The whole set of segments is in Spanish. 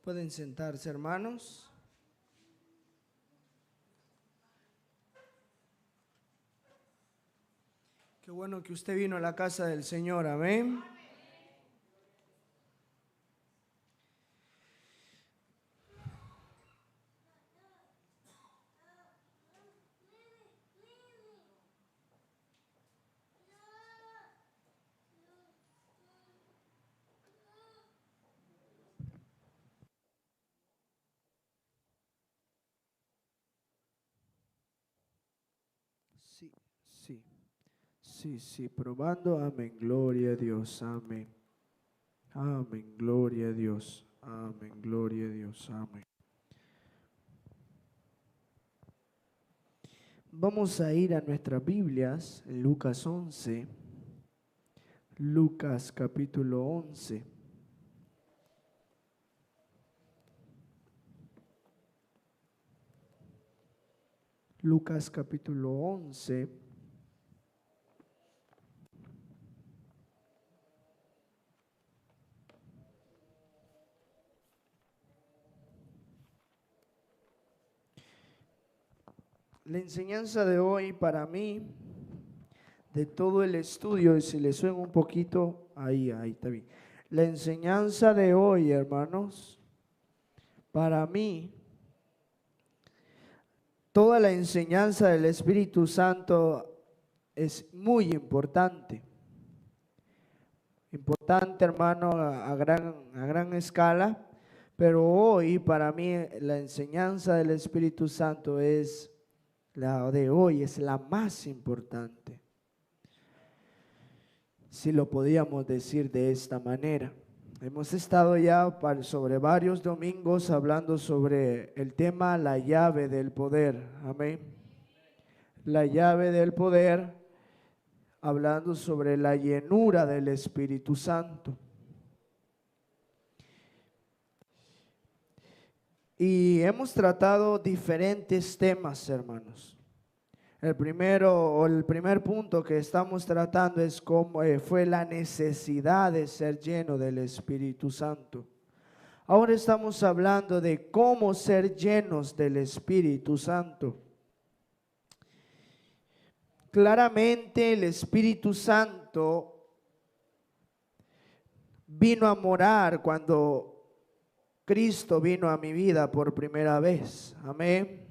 Pueden sentarse, hermanos. Qué bueno que usted vino a la casa del Señor, amén. Sí, probando, amén, gloria a Dios, amén. Amén, gloria a Dios, amén, gloria a Dios, amén. Vamos a ir a nuestras Biblias, en Lucas 11, Lucas capítulo 11. Lucas capítulo 11. La enseñanza de hoy para mí, de todo el estudio, y si le suena un poquito, ahí está bien. La enseñanza de hoy, hermanos, para mí, toda la enseñanza del Espíritu Santo es muy importante. Importante, hermano, a gran escala, pero hoy para mí la enseñanza del Espíritu Santo es la de hoy, es la más importante, si lo podíamos decir de esta manera. Hemos estado ya sobre varios domingos hablando sobre el tema la llave del poder, amén. La llave del poder, hablando sobre la llenura del Espíritu Santo. Y hemos tratado diferentes temas, hermanos. El primer punto que estamos tratando es cómo fue la necesidad de ser lleno del Espíritu Santo. Ahora estamos hablando de cómo ser llenos del Espíritu Santo. Claramente el Espíritu Santo vino a morar cuando Cristo vino a mi vida por primera vez. Amén.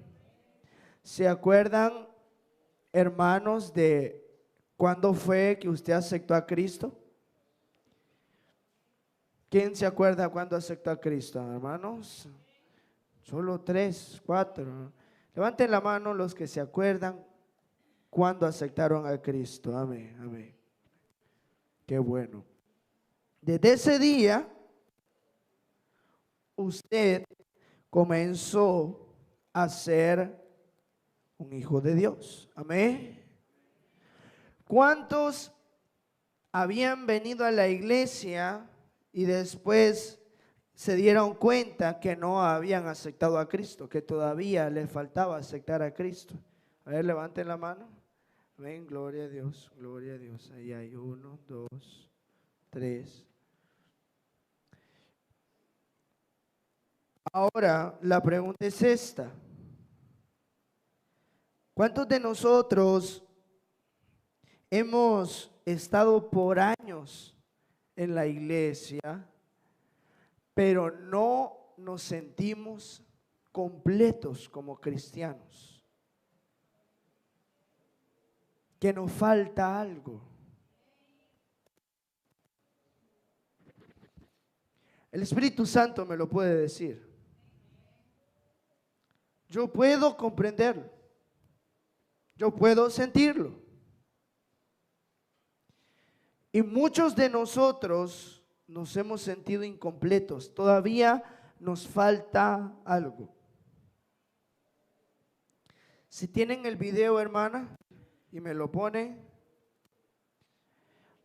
¿Se acuerdan, hermanos, de cuándo fue que usted aceptó a Cristo? ¿Quién se acuerda cuándo aceptó a Cristo, hermanos? Solo 3, 4. Levanten la mano los que se acuerdan cuándo aceptaron a Cristo. Amén, amén. Qué bueno. Desde ese día, usted comenzó a ser un hijo de Dios. Amén. ¿Cuántos habían venido a la iglesia y después se dieron cuenta que no habían aceptado a Cristo, que todavía les faltaba aceptar a Cristo? A ver, levanten la mano. Amén, gloria a Dios, gloria a Dios. Ahí hay 1, 2, 3. Ahora, la pregunta es esta. ¿Cuántos de nosotros hemos estado por años en la iglesia, pero no nos sentimos completos como cristianos? Que nos falta algo. El Espíritu Santo me lo puede decir. Yo puedo comprenderlo. Yo puedo sentirlo. Y muchos de nosotros nos hemos sentido incompletos. Todavía nos falta algo. Si tienen el video, hermana, y me lo ponen.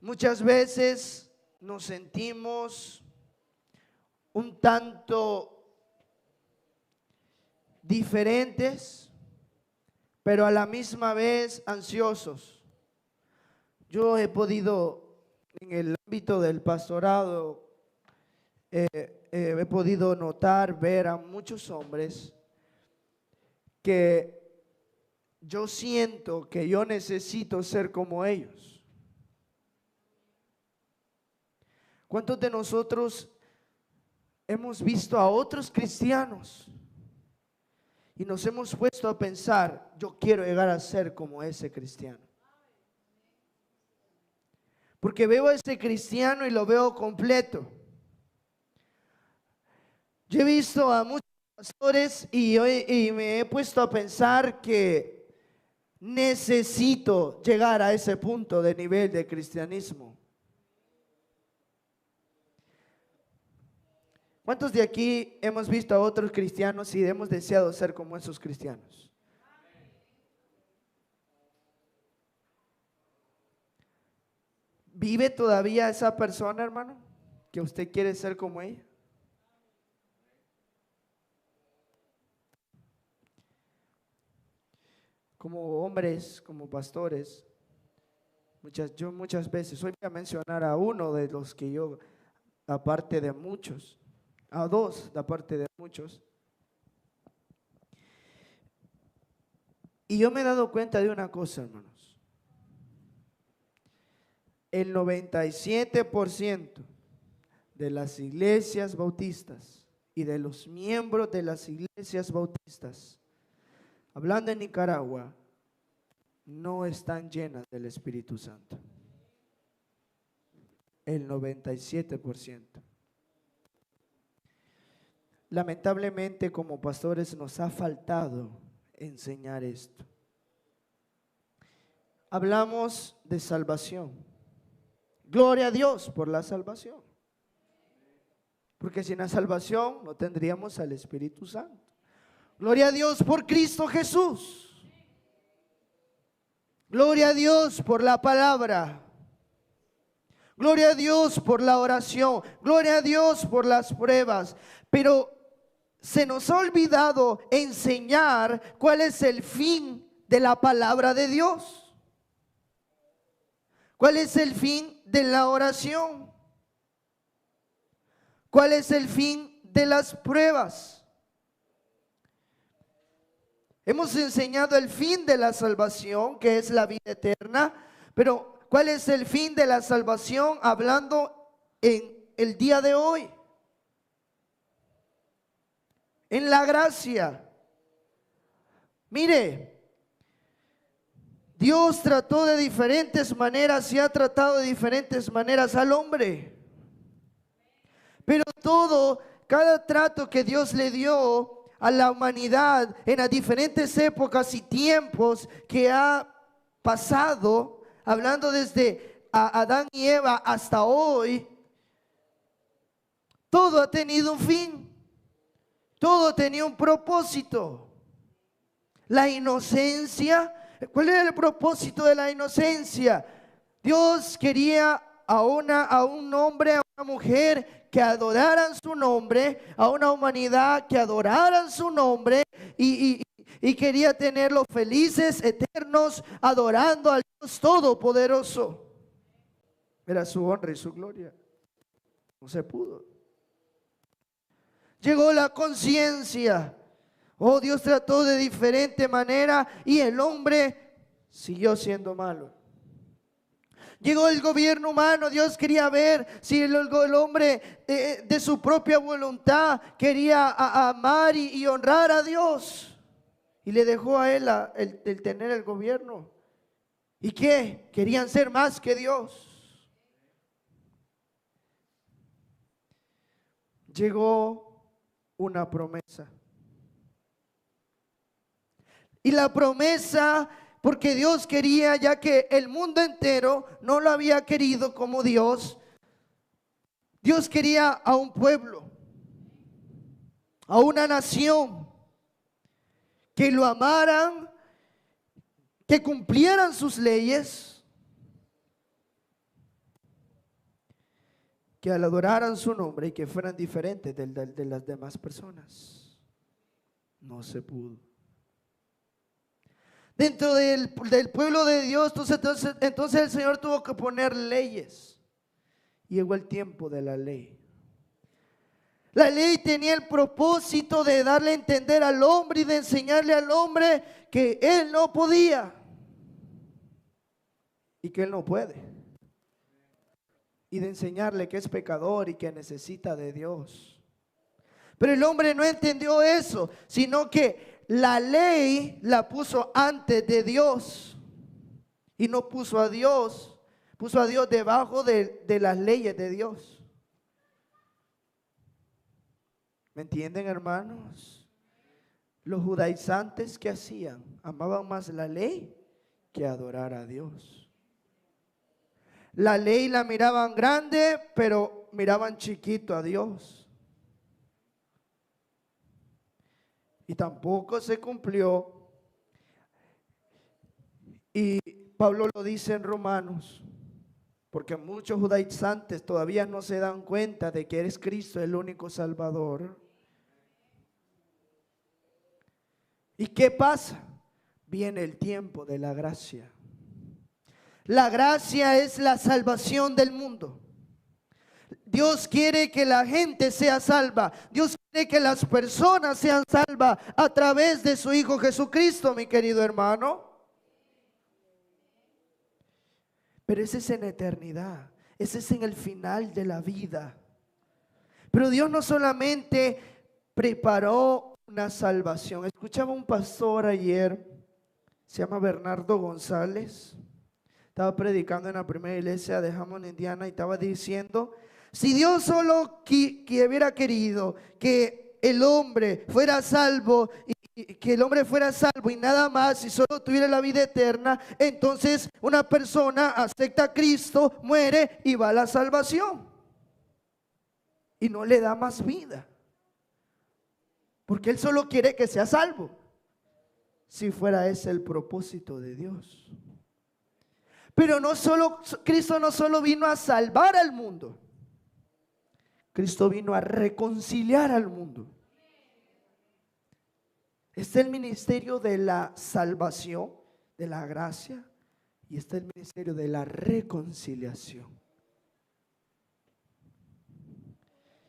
Muchas veces nos sentimos un tanto diferentes, pero a la misma vez ansiosos. Yo he podido, en el ámbito del pastorado, he podido notar, ver a muchos hombres que yo siento que yo necesito ser como ellos. ¿Cuántos de nosotros hemos visto a otros cristianos y nos hemos puesto a pensar, yo quiero llegar a ser como ese cristiano? Porque veo a ese cristiano y lo veo completo. Yo he visto a muchos pastores y me he puesto a pensar que necesito llegar a ese punto de nivel de cristianismo. ¿Cuántos de aquí hemos visto a otros cristianos y hemos deseado ser como esos cristianos? ¿Vive todavía esa persona, hermano, que usted quiere ser como ella? Como hombres, como pastores, yo muchas veces, hoy voy a mencionar a uno de los que yo, aparte de muchos, a dos, de aparte de muchos. Y yo me he dado cuenta de una cosa, hermanos. El 97% de las iglesias bautistas y de los miembros de las iglesias bautistas, hablando en Nicaragua, no están llenas del Espíritu Santo. El 97%. Lamentablemente, como pastores nos ha faltado enseñar esto. Hablamos de salvación. Gloria a Dios por la salvación. Porque sin la salvación no tendríamos al Espíritu Santo. Gloria a Dios por Cristo Jesús. Gloria a Dios por la palabra. Gloria a Dios por la oración. Gloria a Dios por las pruebas. Pero se nos ha olvidado enseñar cuál es el fin de la palabra de Dios. ¿Cuál es el fin de la oración? ¿Cuál es el fin de las pruebas? Hemos enseñado el fin de la salvación, que es la vida eterna, pero ¿cuál es el fin de la salvación hablando en el día de hoy? En la gracia. Mire, Dios trató de diferentes maneras y ha tratado de diferentes maneras al hombre. Pero cada trato que Dios le dio a la humanidad en las diferentes épocas y tiempos que ha pasado, hablando desde Adán y Eva hasta hoy, todo ha tenido un fin, todo tenía un propósito. La inocencia, ¿cuál era el propósito de la inocencia? Dios quería a un hombre, a una mujer que adoraran su nombre, a una humanidad que adoraran su nombre y quería tenerlos felices, eternos, adorando al Dios Todopoderoso. Era su honra y su gloria. No se pudo. Llegó la conciencia. Oh, Dios trató de diferente manera y el hombre siguió siendo malo. Llegó el gobierno humano. Dios quería ver si el hombre de su propia voluntad quería amar y honrar a Dios. Y le dejó a él el tener el gobierno. ¿Y qué? Querían ser más que Dios. Llegó una promesa. Y la promesa, porque Dios quería, ya que el mundo entero no lo había querido como Dios, Dios quería a un pueblo, a una nación, que lo amaran, que cumplieran sus leyes, que adoraran su nombre y que fueran diferentes de las demás personas. No se pudo. Dentro del pueblo de Dios, entonces el Señor tuvo que poner leyes. Y llegó el tiempo de la ley. La ley tenía el propósito de darle a entender al hombre y de enseñarle al hombre que él no podía y que él no puede. Y de enseñarle que es pecador y que necesita de Dios. Pero el hombre no entendió eso, sino que la ley la puso antes de Dios. Y no puso a Dios debajo de las leyes de Dios. ¿Me entienden, hermanos? Los judaizantes, ¿qué hacían? Amaban más la ley que adorar a Dios. La ley la miraban grande, pero miraban chiquito a Dios. Y tampoco se cumplió. Y Pablo lo dice en Romanos, porque muchos judaizantes todavía no se dan cuenta de que eres Cristo el único Salvador. ¿Y qué pasa? Viene el tiempo de la gracia. La gracia es la salvación del mundo. Dios quiere que la gente sea salva. Dios quiere que las personas sean salvas a través de su Hijo Jesucristo, mi querido hermano. Pero ese es en eternidad. Ese es en el final de la vida. Pero Dios no solamente preparó una salvación. Escuchaba un pastor ayer, se llama Bernardo González. Estaba predicando en la primera iglesia de Hammond, Indiana, y estaba diciendo: si Dios solo hubiera querido que el hombre fuera salvo y que el hombre fuera salvo y nada más, y solo tuviera la vida eterna, entonces una persona acepta a Cristo, muere y va a la salvación y no le da más vida, porque Él solo quiere que sea salvo. Si fuera ese el propósito de Dios. Pero Cristo no solo vino a salvar al mundo, Cristo vino a reconciliar al mundo. Está el ministerio de la salvación, de la gracia, y está el ministerio de la reconciliación.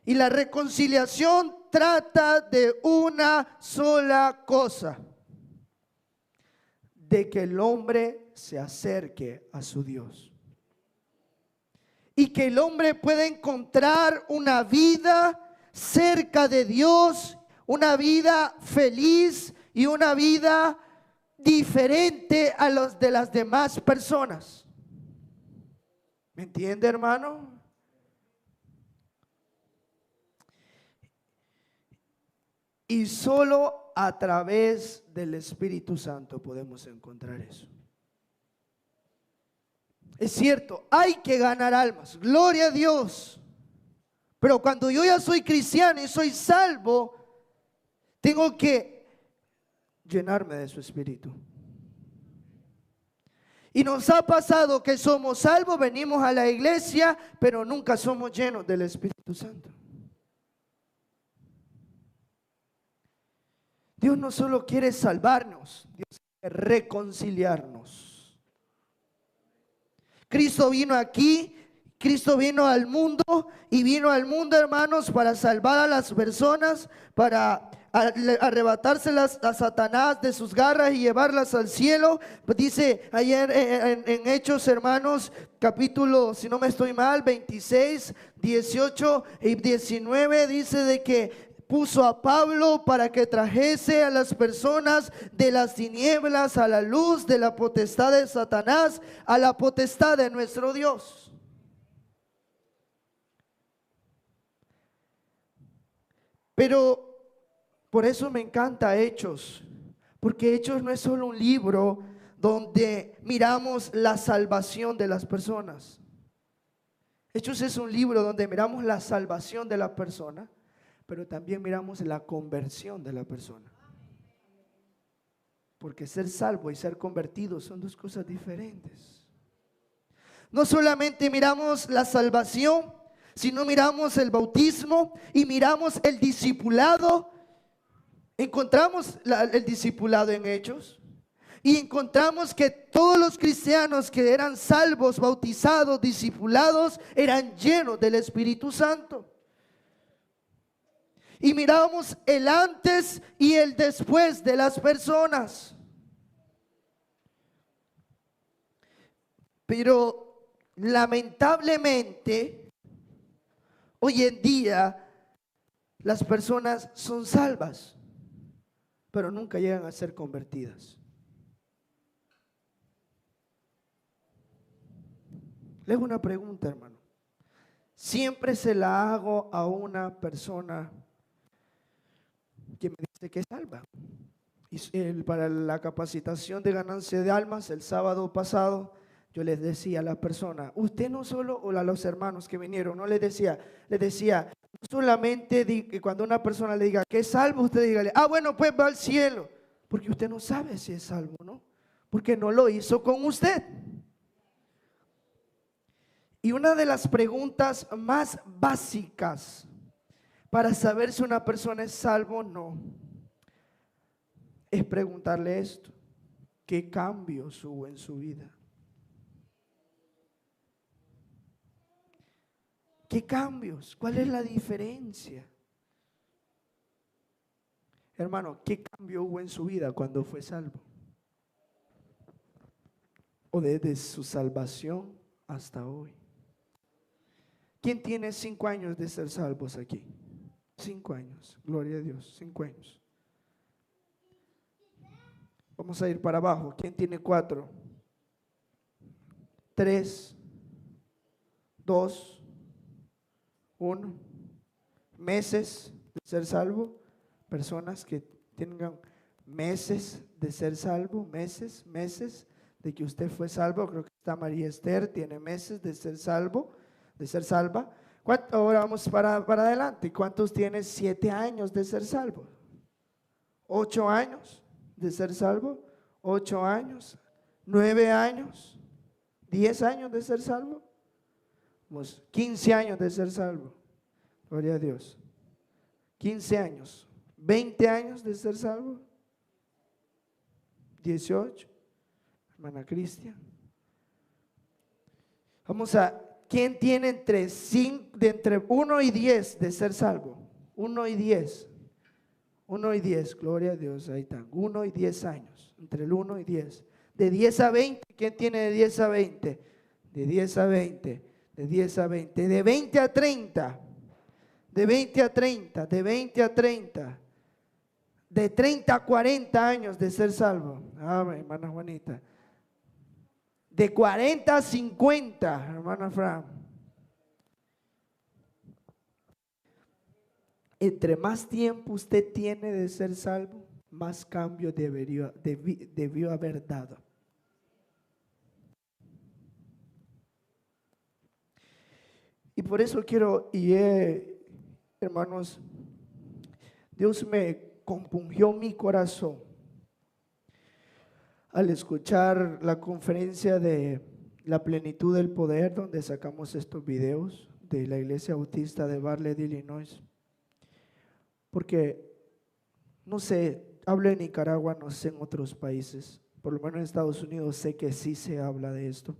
Y la reconciliación trata de una sola cosa: de que el hombre se acerque a su Dios. Y que el hombre pueda encontrar una vida cerca de Dios, una vida feliz y una vida diferente a los de las demás personas. ¿Me entiende, hermano? Y solo a través del Espíritu Santo podemos encontrar eso. Es cierto, hay que ganar almas, gloria a Dios. Pero cuando yo ya soy cristiano y soy salvo, tengo que llenarme de su Espíritu. Y nos ha pasado que somos salvos, venimos a la iglesia, pero nunca somos llenos del Espíritu Santo. Dios no solo quiere salvarnos, Dios quiere reconciliarnos. Cristo vino aquí, Cristo vino al mundo, y vino al mundo, hermanos, para salvar a las personas, para arrebatárselas a Satanás de sus garras y llevarlas al cielo. Pues dice ayer en Hechos, hermanos, capítulo, si no me estoy mal, 26, 18 y 19, dice de que puso a Pablo para que trajese a las personas de las tinieblas a la luz de la potestad de Satanás, a la potestad de nuestro Dios. Pero por eso me encanta Hechos, porque Hechos no es solo un libro donde miramos la salvación de las personas. Hechos es un libro donde miramos la salvación de la persona, pero también miramos la conversión de la persona. Porque ser salvo y ser convertido son dos cosas diferentes. No solamente miramos la salvación, sino miramos el bautismo y miramos el discipulado. Encontramos el discipulado en Hechos. Y encontramos que todos los cristianos que eran salvos, bautizados, discipulados, eran llenos del Espíritu Santo. y mirábamos el antes y el después de las personas. Pero lamentablemente, hoy en día, las personas son salvas, pero nunca llegan a ser convertidas. Le hago una pregunta, hermano. Siempre se la hago a una persona que me dice que es salva. Y para la capacitación de ganancia de almas, el sábado pasado, yo les decía a la persona, usted no solo, o a los hermanos que vinieron, no les decía, no solamente que cuando una persona le diga que es salvo, usted dígale, bueno, pues va al cielo, porque usted no sabe si es salvo, ¿no? Porque no lo hizo con usted. Y una de las preguntas más básicas para saber si una persona es salvo o no, es preguntarle esto: ¿qué cambios hubo en su vida? ¿Qué cambios? ¿Cuál es la diferencia? Hermano, ¿qué cambio hubo en su vida cuando fue salvo? O desde su salvación hasta hoy. ¿Quién tiene 5 años de ser salvos aquí? 5 años, gloria a Dios, 5 años. Vamos a ir para abajo. ¿Quién tiene 4? 3, 2, 1. Meses de ser salvo. Personas que tengan meses de ser salvo, meses de que usted fue salvo. Creo que está María Esther, tiene meses de ser salvo, de ser salva. Ahora vamos para adelante. ¿Cuántos tienen 7 años de ser salvo? 8 años de ser salvo, 8 años, 9 años, 10 años de ser salvo, 15 años de ser salvo, gloria a Dios, 15 años, 20 años de ser salvo, 18, hermana Cristian. ¿Quién tiene entre 1 y 10 de ser salvo? 1 y 10. 1 y 10, gloria a Dios, ahí están. 1 y 10 años, entre el 1 y 10. De 10 a 20, ¿quién tiene de 10 a 20? De 10 a 20, de 10 a 20. De 20 a 30, de 20 a 30, de 20 a 30. De 30 a 40 años de ser salvo. Hermana Juanita. De 40 a 50, hermana Fran. Entre más tiempo usted tiene de ser salvo, más cambio debió haber dado. Y por eso hermanos, Dios me compungió mi corazón al escuchar la conferencia de la plenitud del poder, donde sacamos estos videos de la iglesia bautista de Bartlett, Illinois. Porque, no sé, hablo en Nicaragua, no sé en otros países, por lo menos en Estados Unidos sé que sí se habla de esto.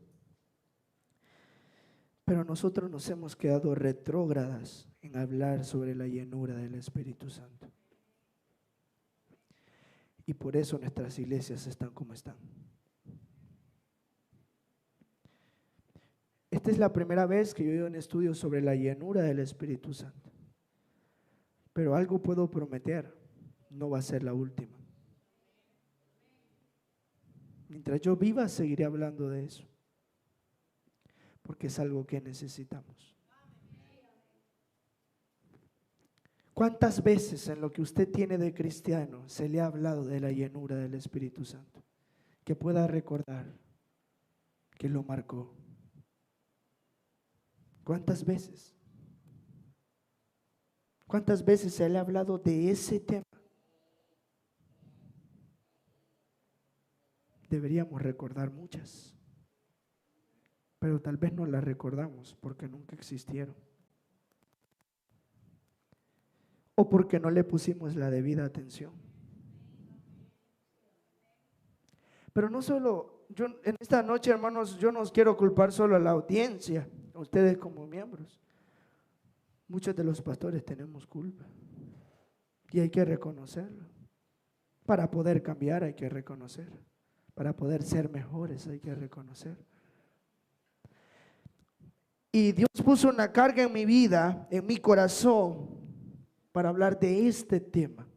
Pero nosotros nos hemos quedado retrógradas en hablar sobre la llenura del Espíritu Santo. Y por eso nuestras iglesias están como están. Esta es la primera vez que yo doy un estudio sobre la llenura del Espíritu Santo. Pero algo puedo prometer, no va a ser la última. Mientras yo viva, seguiré hablando de eso, porque es algo que necesitamos. ¿Cuántas veces en lo que usted tiene de cristiano se le ha hablado de la llenura del Espíritu Santo? Que pueda recordar que lo marcó. ¿Cuántas veces? ¿Cuántas veces se le ha hablado de ese tema? Deberíamos recordar muchas, pero tal vez no las recordamos porque nunca existieron, o porque no le pusimos la debida atención. Pero no solo, yo en esta noche, hermanos, yo no os quiero culpar solo a la audiencia, a ustedes como miembros. Muchos de los pastores tenemos culpa. Y hay que reconocerlo. Para poder cambiar hay que reconocer. Para poder ser mejores hay que reconocer. Y Dios puso una carga en mi vida, en mi corazón, para hablar de este tema.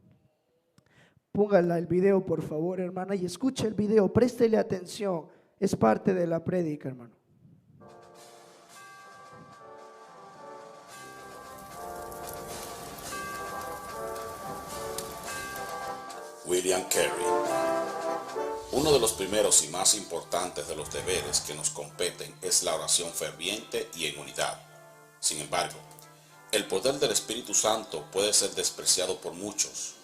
Póngala el video, por favor, hermana, y escuche el video, préstele atención. Es parte de la prédica, hermano. William Carey. Uno de los primeros y más importantes de los deberes que nos competen es la oración ferviente y en unidad. Sin embargo, el poder del Espíritu Santo puede ser despreciado por muchos.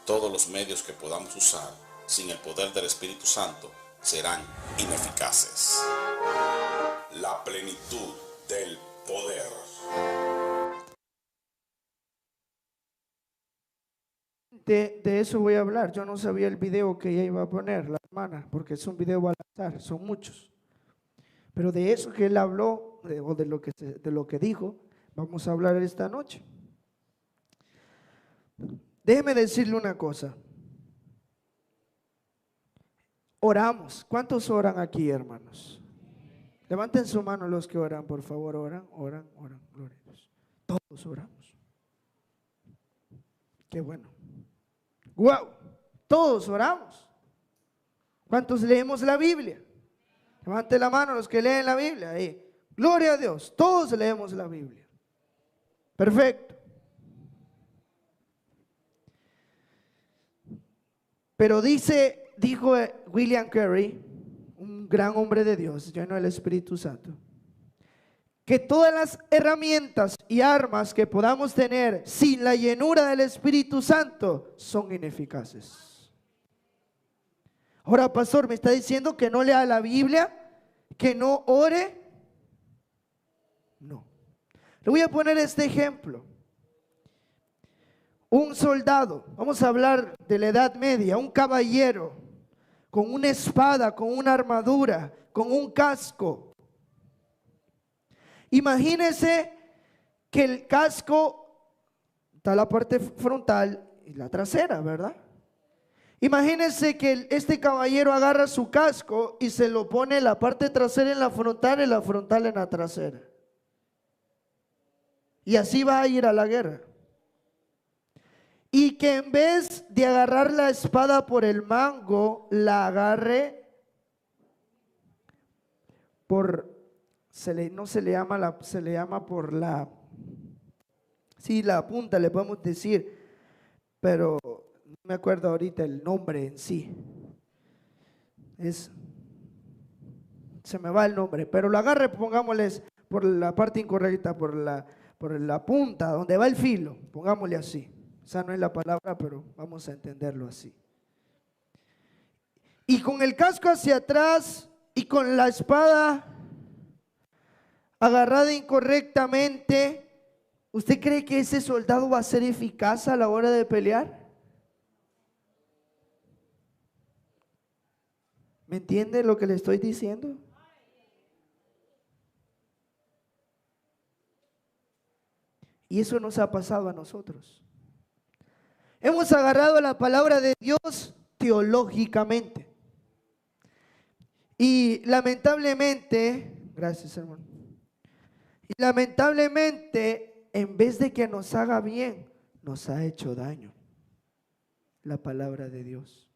Todos los medios que podamos usar sin el poder del Espíritu Santo serán ineficaces. La plenitud del poder. De eso voy a hablar. Yo no sabía el video que ella iba a poner, la hermana, porque es un video al azar, son muchos. Pero de eso que él habló, o de lo que dijo, vamos a hablar esta noche. Déjeme decirle una cosa. Oramos. ¿Cuántos oran aquí, hermanos? Levanten su mano los que oran, por favor. Oran. Gloria a Dios. Todos oramos. Qué bueno. ¡Wow! Todos oramos. ¿Cuántos leemos la Biblia? Levante la mano los que leen la Biblia. Ahí. Gloria a Dios. Todos leemos la Biblia. Perfecto. Pero dijo William Carey, un gran hombre de Dios, lleno del Espíritu Santo, que todas las herramientas y armas que podamos tener sin la llenura del Espíritu Santo son ineficaces. Ahora, pastor, ¿me está diciendo que no lea la Biblia? ¿Que no ore? No. Le voy a poner este ejemplo. Un soldado, vamos a hablar de la Edad Media, un caballero con una espada, con una armadura, con un casco. Imagínese que el casco está la parte frontal y la trasera, ¿verdad? Imagínese que este caballero agarra su casco y se lo pone la parte trasera en la frontal y la frontal en la trasera. Y así va a ir a la guerra. Y que en vez de agarrar la espada por el mango, la agarre se le llama por la punta, le podemos decir, pero no me acuerdo ahorita el nombre en sí. Se me va el nombre, pero lo agarre, pongámosles por la parte incorrecta, por la punta, donde va el filo, pongámosle así. Esa no es la palabra, pero vamos a entenderlo así. Y con el casco hacia atrás y con la espada agarrada incorrectamente, ¿usted cree que ese soldado va a ser eficaz a la hora de pelear? ¿Me entiende lo que le estoy diciendo? Y eso nos ha pasado a nosotros. Hemos agarrado la palabra de Dios teológicamente. Y lamentablemente, gracias hermano, y lamentablemente en vez de que nos haga bien, nos ha hecho daño la palabra de Dios.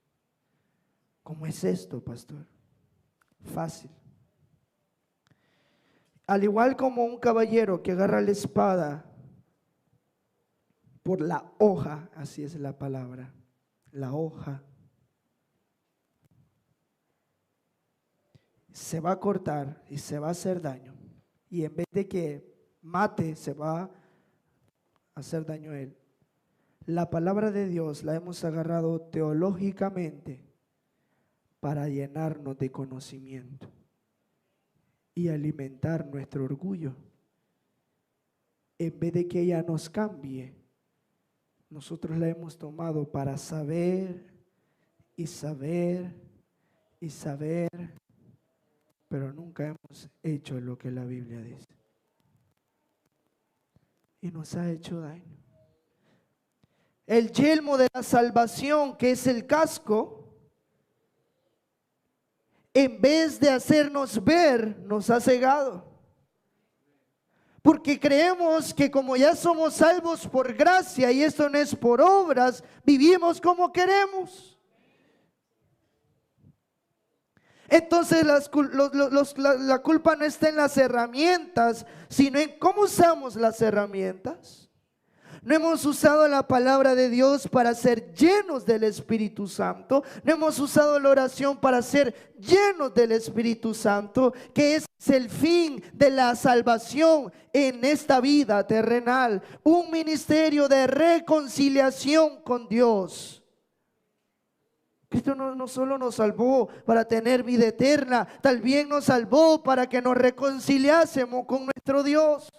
¿Cómo es esto, pastor? Fácil. Al igual como un caballero que agarra la espada por la hoja, así es la palabra, la hoja, se va a cortar y se va a hacer daño. Y en vez de que mate, se va a hacer daño a él. La palabra de Dios la hemos agarrado teológicamente para llenarnos de conocimiento y alimentar nuestro orgullo. En vez de que ella nos cambie, nosotros la hemos tomado para saber y saber y saber, pero nunca hemos hecho lo que la Biblia dice. Y nos ha hecho daño. el yelmo de la salvación, que es el casco, en vez de hacernos ver, nos ha cegado. Porque creemos que como ya somos salvos por gracia y esto no es por obras, vivimos como queremos. Entonces la culpa no está en las herramientas, sino en cómo usamos las herramientas. No hemos usado la palabra de Dios para ser llenos del Espíritu Santo. No hemos usado la oración para ser llenos del Espíritu Santo, que es el fin de la salvación en esta vida terrenal. Un ministerio de reconciliación con Dios. Cristo no solo nos salvó para tener vida eterna, también nos salvó para que nos reconciliásemos con nuestro Dios.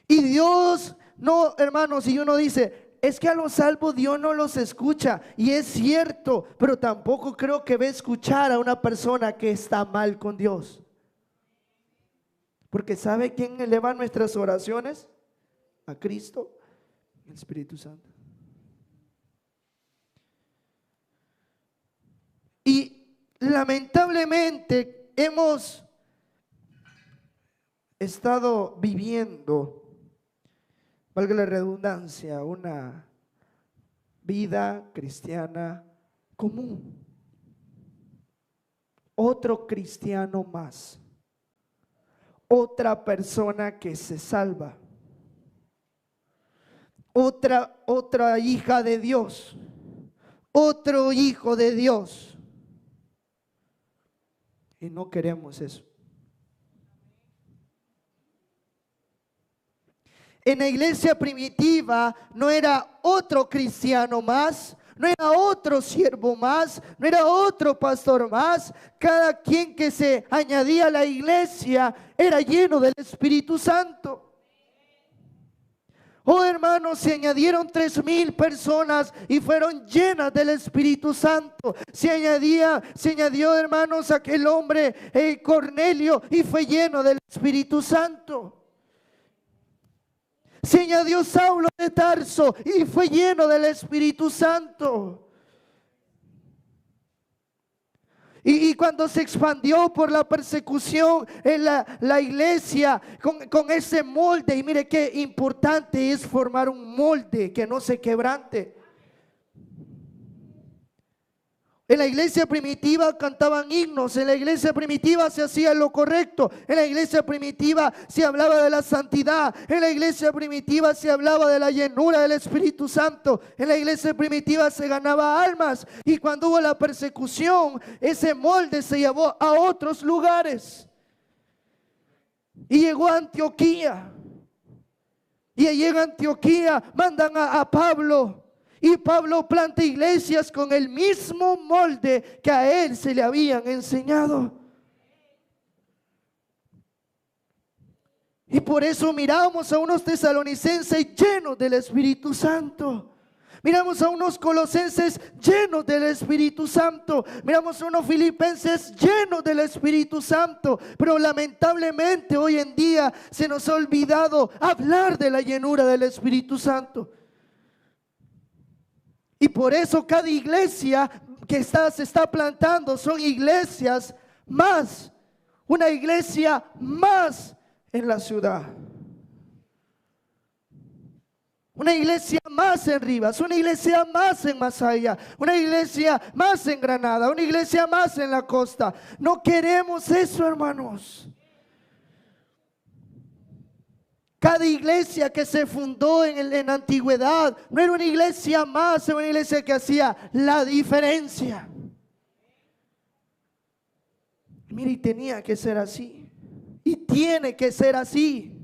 Y Dios, no, hermanos, y uno dice, es que a los salvos Dios no los escucha. Y es cierto, pero tampoco creo que va a escuchar a una persona que está mal con Dios. Porque ¿sabe quién eleva nuestras oraciones? A Cristo, el Espíritu Santo. Y lamentablemente hemos estado viviendo, valga la redundancia, una vida cristiana común. Otro cristiano más. Otra persona que se salva. Otra hija de Dios. Otro hijo de Dios. Y no queremos eso. En la iglesia primitiva no era otro cristiano más, no era otro siervo más, no era otro pastor más. Cada quien que se añadía a la iglesia era lleno del Espíritu Santo. Oh hermanos, se añadieron 3,000 personas y fueron llenas del Espíritu Santo. Se añadió, hermanos, aquel hombre Cornelio y fue lleno del Espíritu Santo. Se añadió Saulo de Tarso y fue lleno del Espíritu Santo. Y cuando se expandió por la persecución en la iglesia con ese molde, y mire qué importante es formar un molde que no se quebrante. En la iglesia primitiva cantaban himnos, en la iglesia primitiva se hacía lo correcto, en la iglesia primitiva se hablaba de la santidad, en la iglesia primitiva se hablaba de la llenura del Espíritu Santo, en la iglesia primitiva se ganaba almas, y cuando hubo la persecución, ese molde se llevó a otros lugares y llegó a Antioquía. Y allí en Antioquía mandan a Pablo. Y Pablo planta iglesias con el mismo molde que a él se le habían enseñado. Y por eso miramos a unos tesalonicenses llenos del Espíritu Santo. Miramos a unos colosenses llenos del Espíritu Santo. Miramos a unos filipenses llenos del Espíritu Santo. Pero lamentablemente hoy en día se nos ha olvidado hablar de la llenura del Espíritu Santo. Y por eso cada iglesia que se está plantando son iglesias más, una iglesia más en la ciudad. Una iglesia más en Rivas, una iglesia más en Masaya, una iglesia más en Granada, una iglesia más en la costa. No queremos eso, hermanos. Cada iglesia que se fundó en la antigüedad no era una iglesia más, era una iglesia que hacía la diferencia. Mire, y tenía que ser así. Y tiene que ser así.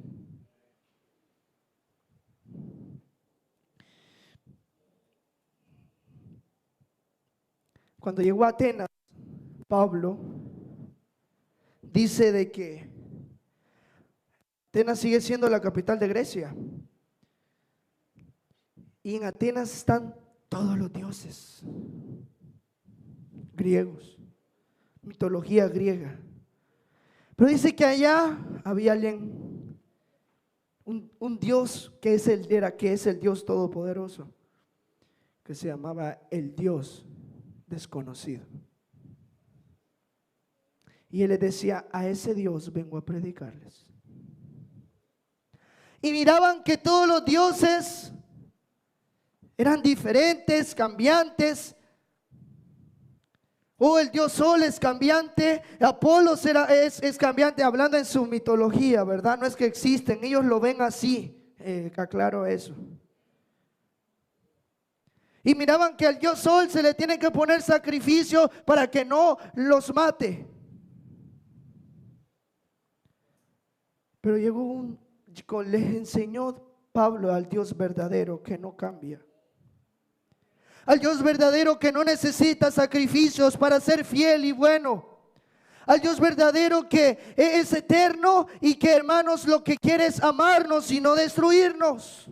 Cuando llegó a Atenas, Pablo dice de que Atenas sigue siendo la capital de Grecia. Y en Atenas están todos los dioses griegos, mitología griega. Pero dice que allá había alguien, un Dios que es el Dios todopoderoso, que se llamaba el Dios desconocido. Y él les decía: a ese Dios vengo a predicarles. Y miraban que todos los dioses eran diferentes, cambiantes. El dios Sol es cambiante, Apolos es cambiante, hablando en su mitología, ¿verdad? No es que existen, ellos lo ven así, aclaro eso. Y miraban que al dios Sol se le tiene que poner sacrificio para que no los mate. Pero les enseñó Pablo al Dios verdadero que no cambia. Al Dios verdadero que no necesita sacrificios para ser fiel y bueno. Al Dios verdadero que es eterno y que, hermanos, lo que quiere es amarnos y no destruirnos.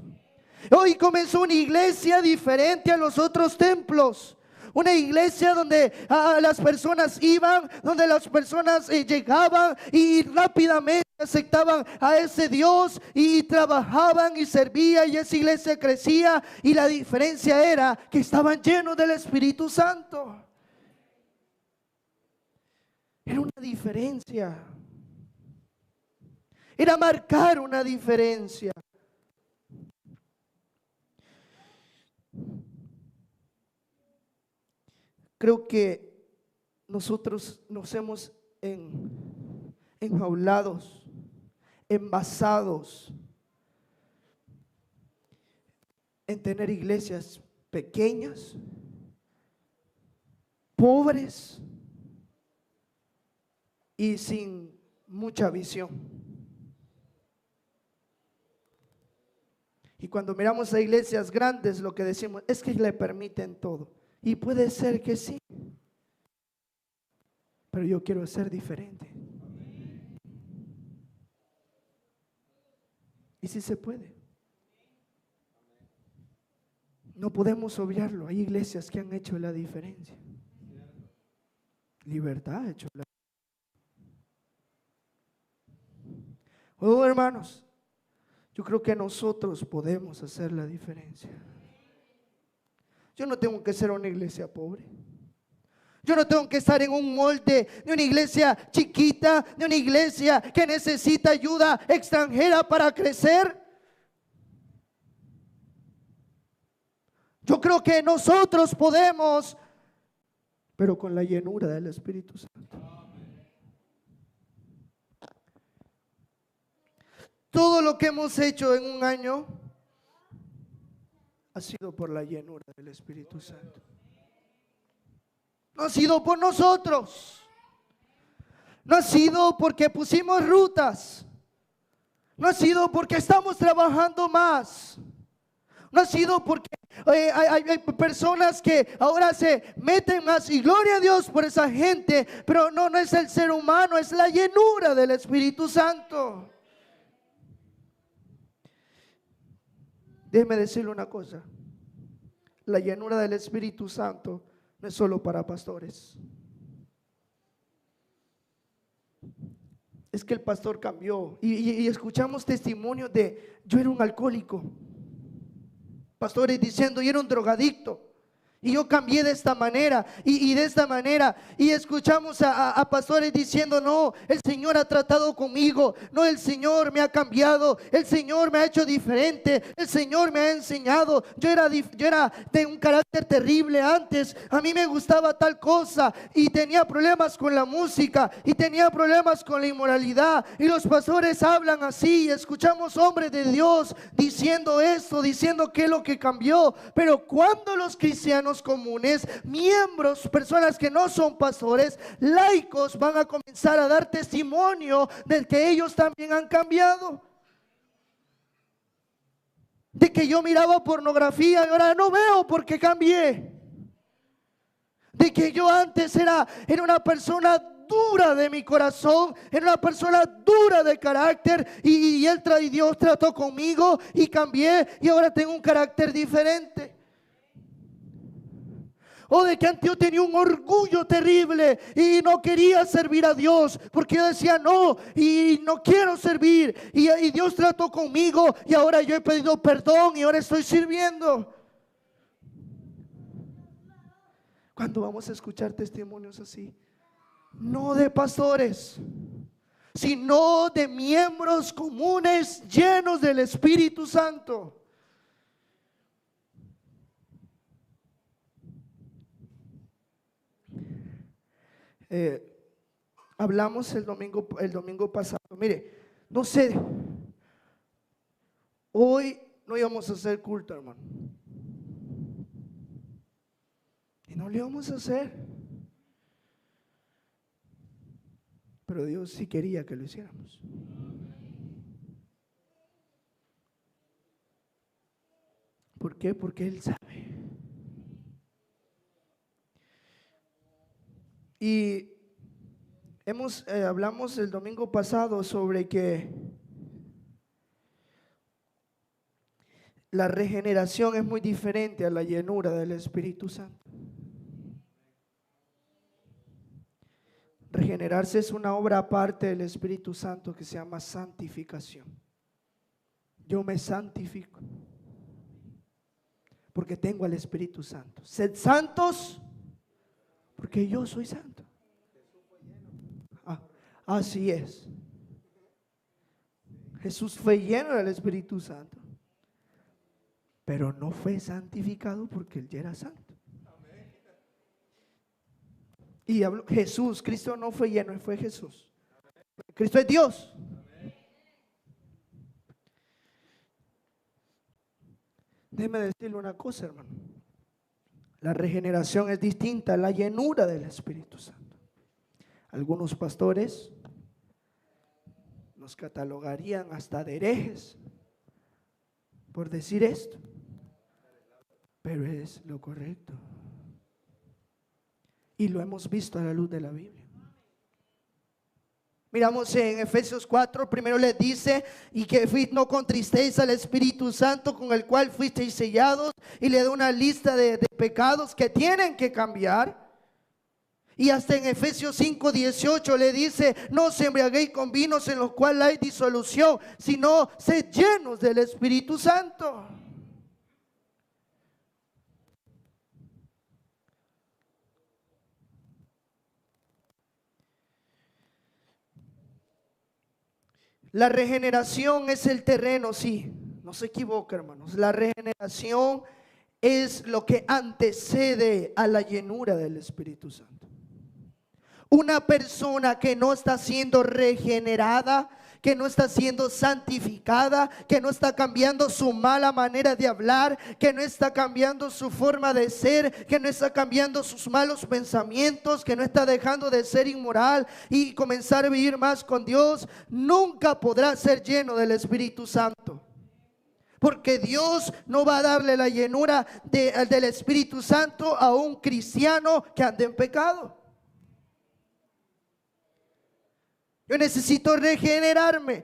Hoy comenzó una iglesia diferente a los otros templos. Una iglesia donde las personas iban, donde las personas llegaban y rápidamente aceptaban a ese Dios y trabajaban y servían, y esa iglesia crecía, y la diferencia era que estaban llenos del Espíritu Santo. Era una diferencia. Era marcar una diferencia. Creo que nosotros nos hemos enjaulados, envasados en tener iglesias pequeñas, pobres y sin mucha visión. Y cuando miramos a iglesias grandes, lo que decimos es que le permiten todo. Y puede ser que sí, pero yo quiero ser diferente. Y sí se puede. No podemos obviarlo. Hay iglesias que han hecho la diferencia. Libertad ha hecho la diferencia. Hermanos, yo creo que nosotros podemos hacer la diferencia. Yo no tengo que ser una iglesia pobre. Yo no tengo que estar en un molde de una iglesia chiquita, de una iglesia que necesita ayuda extranjera para crecer. Yo creo que nosotros podemos, pero con la llenura del Espíritu Santo. Todo lo que hemos hecho en un año ha sido por la llenura del Espíritu Santo. No ha sido por nosotros. No ha sido porque pusimos rutas. No ha sido porque estamos trabajando más. No ha sido porque hay personas que ahora se meten más, y gloria a Dios por esa gente, pero no es el ser humano, es la llenura del Espíritu Santo. Déjeme decirle una cosa: la llenura del Espíritu Santo no es solo para pastores. Es que el pastor cambió y escuchamos testimonios de: yo era un alcohólico. Pastores diciendo: yo era un drogadicto y yo cambié de esta manera y de esta manera. Y escuchamos a pastores diciendo: no, el Señor ha tratado conmigo. No, el Señor me ha cambiado. El Señor me ha hecho diferente. El Señor me ha enseñado. Yo era de un carácter terrible antes. A mí me gustaba tal cosa y tenía problemas con la música y tenía problemas con la inmoralidad. Y los pastores hablan así, y escuchamos hombres de Dios diciendo esto, diciendo qué es lo que cambió. Pero cuando los cristianos comunes, miembros, personas que no son pastores, laicos, van a comenzar a dar testimonio de que ellos también han cambiado, de que yo miraba pornografía y ahora no veo porque cambié, de que yo antes era una persona dura de mi corazón, era una persona dura de carácter, y Dios trató conmigo y cambié y ahora tengo un carácter diferente. O de que antes yo tenía un orgullo terrible y no quería servir a Dios, porque yo decía no, y no quiero servir, y Dios trató conmigo y ahora yo he pedido perdón y ahora estoy sirviendo. ¿Cuándo vamos a escuchar testimonios así? No de pastores, sino de miembros comunes llenos del Espíritu Santo. Hablamos el domingo pasado. Mire, no sé, hoy no íbamos a hacer culto, hermano, y no lo íbamos a hacer, pero Dios sí quería que lo hiciéramos. ¿Por qué? Porque Él sabe. Y hablamos el domingo pasado sobre que la regeneración es muy diferente a la llenura del Espíritu Santo. Regenerarse es una obra aparte del Espíritu Santo que se llama santificación. Yo me santifico porque tengo al Espíritu Santo. Sed santos porque yo soy santo. Así es. Jesús fue lleno del Espíritu Santo, pero no fue santificado porque Él ya era santo. Y Jesús, Cristo no fue lleno, fue Jesús. Cristo es Dios. Déjeme decirle una cosa, hermano. La regeneración es distinta a la llenura del Espíritu Santo. Algunos pastores nos catalogarían hasta de herejes por decir esto, pero es lo correcto. Y lo hemos visto a la luz de la Biblia. Miramos en Efesios 4, primero les dice, y que no contristéis al Espíritu Santo con el cual fuisteis sellados, y le da una lista de pecados que tienen que cambiar. Y hasta en Efesios 5, 18 le dice, no os embriaguéis con vinos en los cuales hay disolución, sino sed llenos del Espíritu Santo. La regeneración es el terreno, sí, no se equivoque, hermanos. La regeneración es lo que antecede a la llenura del Espíritu Santo. Una persona que no está siendo regenerada, que no está siendo santificada, que no está cambiando su mala manera de hablar, que no está cambiando su forma de ser, que no está cambiando sus malos pensamientos, que no está dejando de ser inmoral y comenzar a vivir más con Dios, nunca podrá ser lleno del Espíritu Santo. Porque Dios no va a darle la llenura del Espíritu Santo a un cristiano que ande en pecado. Yo necesito regenerarme,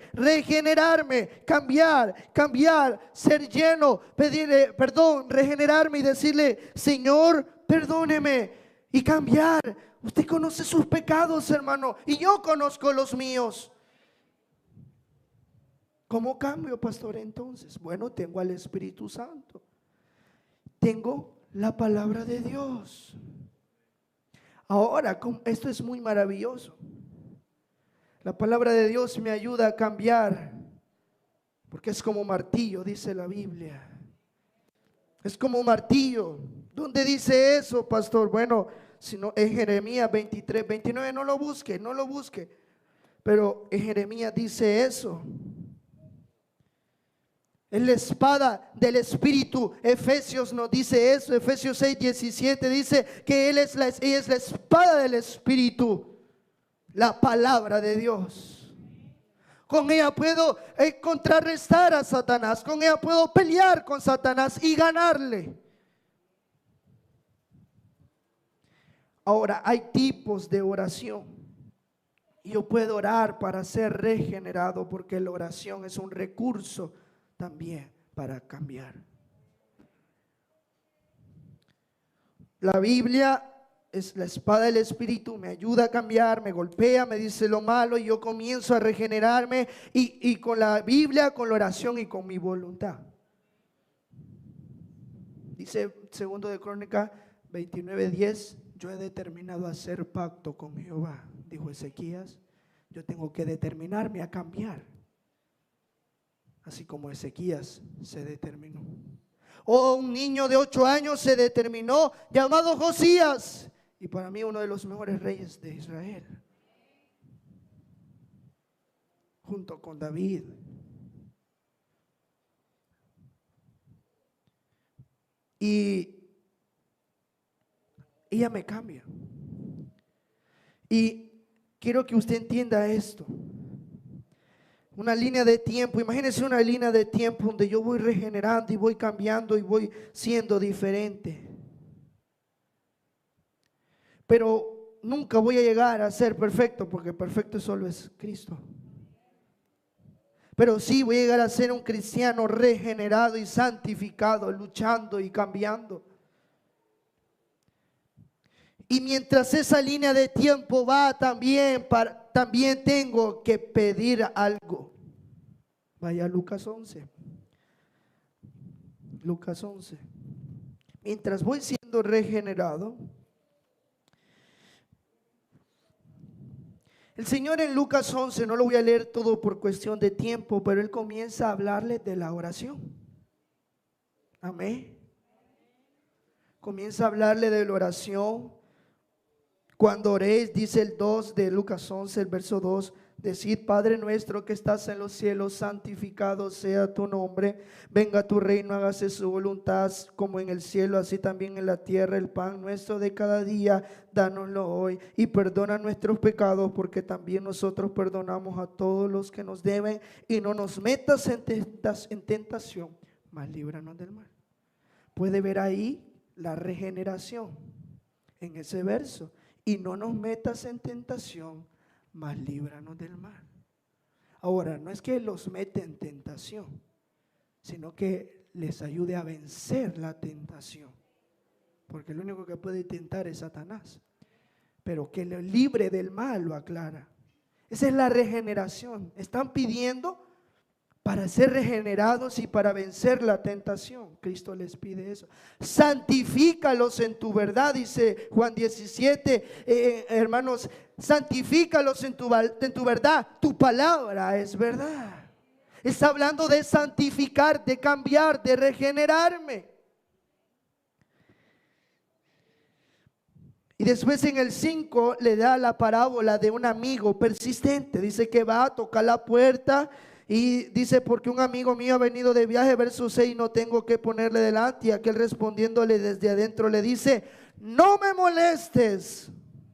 cambiar, ser lleno, pedirle perdón, regenerarme y decirle, Señor, perdóneme y cambiar. Usted conoce sus pecados, hermano, y yo conozco los míos. ¿Cómo cambio, pastor? Entonces, bueno, tengo al Espíritu Santo, tengo la palabra de Dios. Ahora, esto es muy maravilloso. La palabra de Dios me ayuda a cambiar, porque es como martillo, dice la Biblia. Es como martillo. ¿Dónde dice eso, pastor? Bueno, si no, en Jeremías 23, 29, no lo busque. Pero en Jeremías dice eso. Es la espada del Espíritu. Efesios nos dice eso. Efesios 6, 17 dice que ella es la espada del Espíritu. La palabra de Dios. Con ella puedo contrarrestar a Satanás. Con ella puedo pelear con Satanás y ganarle. Ahora, hay tipos de oración. Yo puedo orar para ser regenerado, porque la oración es un recurso también para cambiar. La Biblia es la espada del Espíritu, me ayuda a cambiar, me golpea, me dice lo malo y yo comienzo a regenerarme y con la Biblia, con la oración y con mi voluntad. Dice segundo de Crónica 29:10, yo he determinado hacer pacto con Jehová, dijo Ezequías. Yo tengo que determinarme a cambiar, así como Ezequías se determinó. Un niño de 8 años se determinó, llamado Josías, y para mí uno de los mejores reyes de Israel, junto con David. Y ella me cambia. Y quiero que usted entienda esto. Una línea de tiempo, imagínense una línea de tiempo donde yo voy regenerando y voy cambiando y voy siendo diferente. Pero nunca voy a llegar a ser perfecto, porque perfecto solo es Cristo. Pero sí voy a llegar a ser un cristiano regenerado y santificado, luchando y cambiando. Y mientras esa línea de tiempo va también tengo que pedir algo. Vaya a Lucas 11. Lucas 11. Mientras voy siendo regenerado, el Señor en Lucas 11, no lo voy a leer todo por cuestión de tiempo, pero Él comienza a hablarles de la oración. Amén. Comienza a hablarle de la oración. Cuando oréis, dice el 2 de Lucas 11, el verso 2, decid: Padre nuestro que estás en los cielos, santificado sea tu nombre, venga tu reino, hágase su voluntad como en el cielo, así también en la tierra. El pan nuestro de cada día, dánoslo hoy, y perdona nuestros pecados, porque también nosotros perdonamos a todos los que nos deben, y no nos metas en tentación, mas líbranos del mal. Puede ver ahí la regeneración en ese verso. Y no nos metas en tentación, mas líbranos del mal. Ahora, no es que los mete en tentación, sino que les ayude a vencer la tentación. Porque el único que puede tentar es Satanás. Pero que le libre del mal, lo aclara. Esa es la regeneración. Están pidiendo para ser regenerados y para vencer la tentación. Cristo les pide eso. Santifícalos en tu verdad, dice Juan 17. Hermanos, santifícalos en tu verdad. Tu palabra es verdad. Está hablando de santificar, de cambiar, de regenerarme. Y después en el 5 le da la parábola de un amigo persistente. Dice que va a tocar la puerta. Y dice: porque un amigo mío ha venido de viaje, verso 6, no tengo que ponerle delante. Y aquel respondiéndole desde adentro le dice: no me molestes,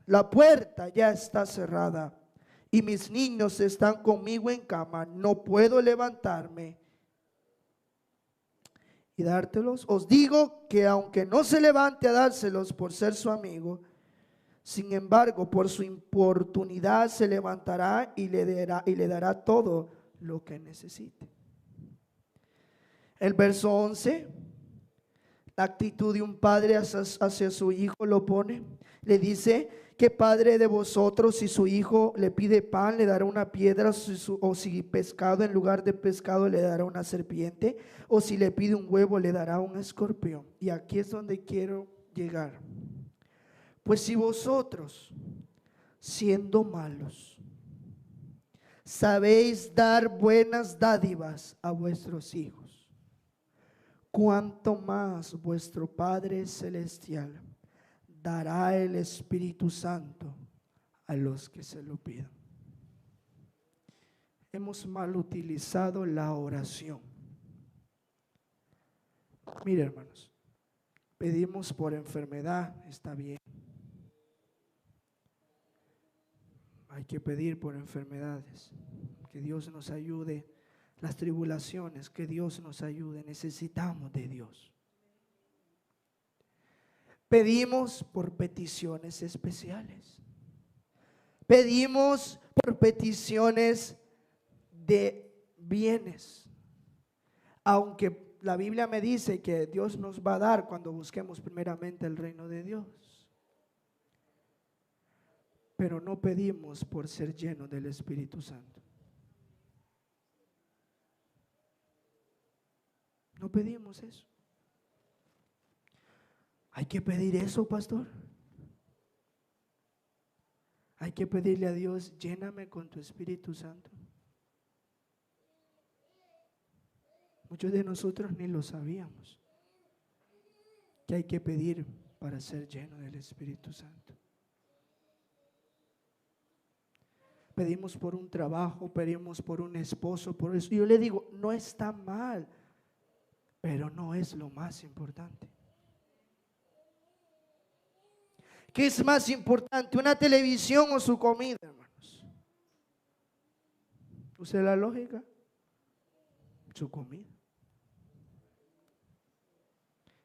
la puerta ya está cerrada y mis niños están conmigo en cama, no puedo levantarme y dártelos. Os digo que aunque no se levante a dárselos por ser su amigo, sin embargo por su importunidad se levantará y le dará todo lo que necesite. El verso 11, la actitud de un padre hacia su hijo lo pone. Le dice: ¿qué padre de vosotros, si su hijo le pide pan, le dará una piedra? O si pescado, en lugar de pescado le dará una serpiente? O si le pide un huevo, le dará un escorpión. Y aquí es donde quiero llegar. Pues si vosotros, siendo malos, sabéis dar buenas dádivas a vuestros hijos, cuánto más vuestro Padre Celestial dará el Espíritu Santo a los que se lo pidan. Hemos mal utilizado la oración. Mire, hermanos, pedimos por enfermedad, está bien. Hay que pedir por enfermedades, que Dios nos ayude. Las tribulaciones, que Dios nos ayude. Necesitamos de Dios. Pedimos por peticiones especiales. Pedimos por peticiones de bienes. Aunque la Biblia me dice que Dios nos va a dar cuando busquemos primeramente el reino de Dios. Pero no pedimos por ser llenos del Espíritu Santo. No pedimos eso. Hay que pedir eso, pastor. Hay que pedirle a Dios, lléname con tu Espíritu Santo. Muchos de nosotros ni lo sabíamos, que hay que pedir para ser lleno del Espíritu Santo. Pedimos por un trabajo, pedimos por un esposo, por eso. Yo le digo, no está mal, pero no es lo más importante. ¿Qué es más importante, una televisión o su comida, hermanos? ¿Use la lógica? Su comida.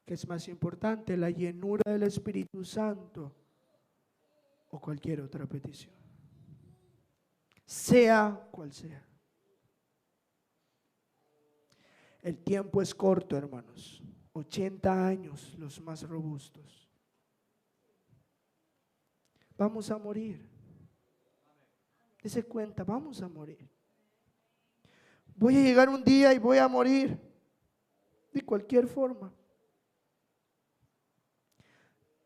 ¿Qué es más importante, la llenura del Espíritu Santo o cualquier otra petición? Sea cual sea. El tiempo es corto, hermanos. 80 años los más robustos. Vamos a morir. Dese cuenta, vamos a morir. Voy a llegar un día y voy a morir. De cualquier forma.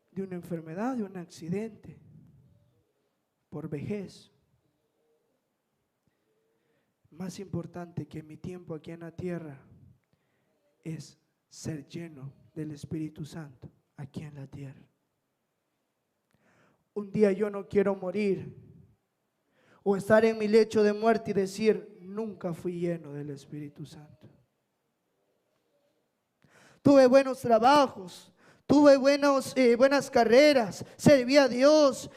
De una enfermedad, de un accidente. Por vejez. Más importante que mi tiempo aquí en la tierra es ser lleno del Espíritu Santo aquí en la tierra. Un día yo no quiero morir o estar en mi lecho de muerte y decir, nunca fui lleno del Espíritu Santo. Tuve buenos trabajos, tuve buenas carreras, serví a Dios,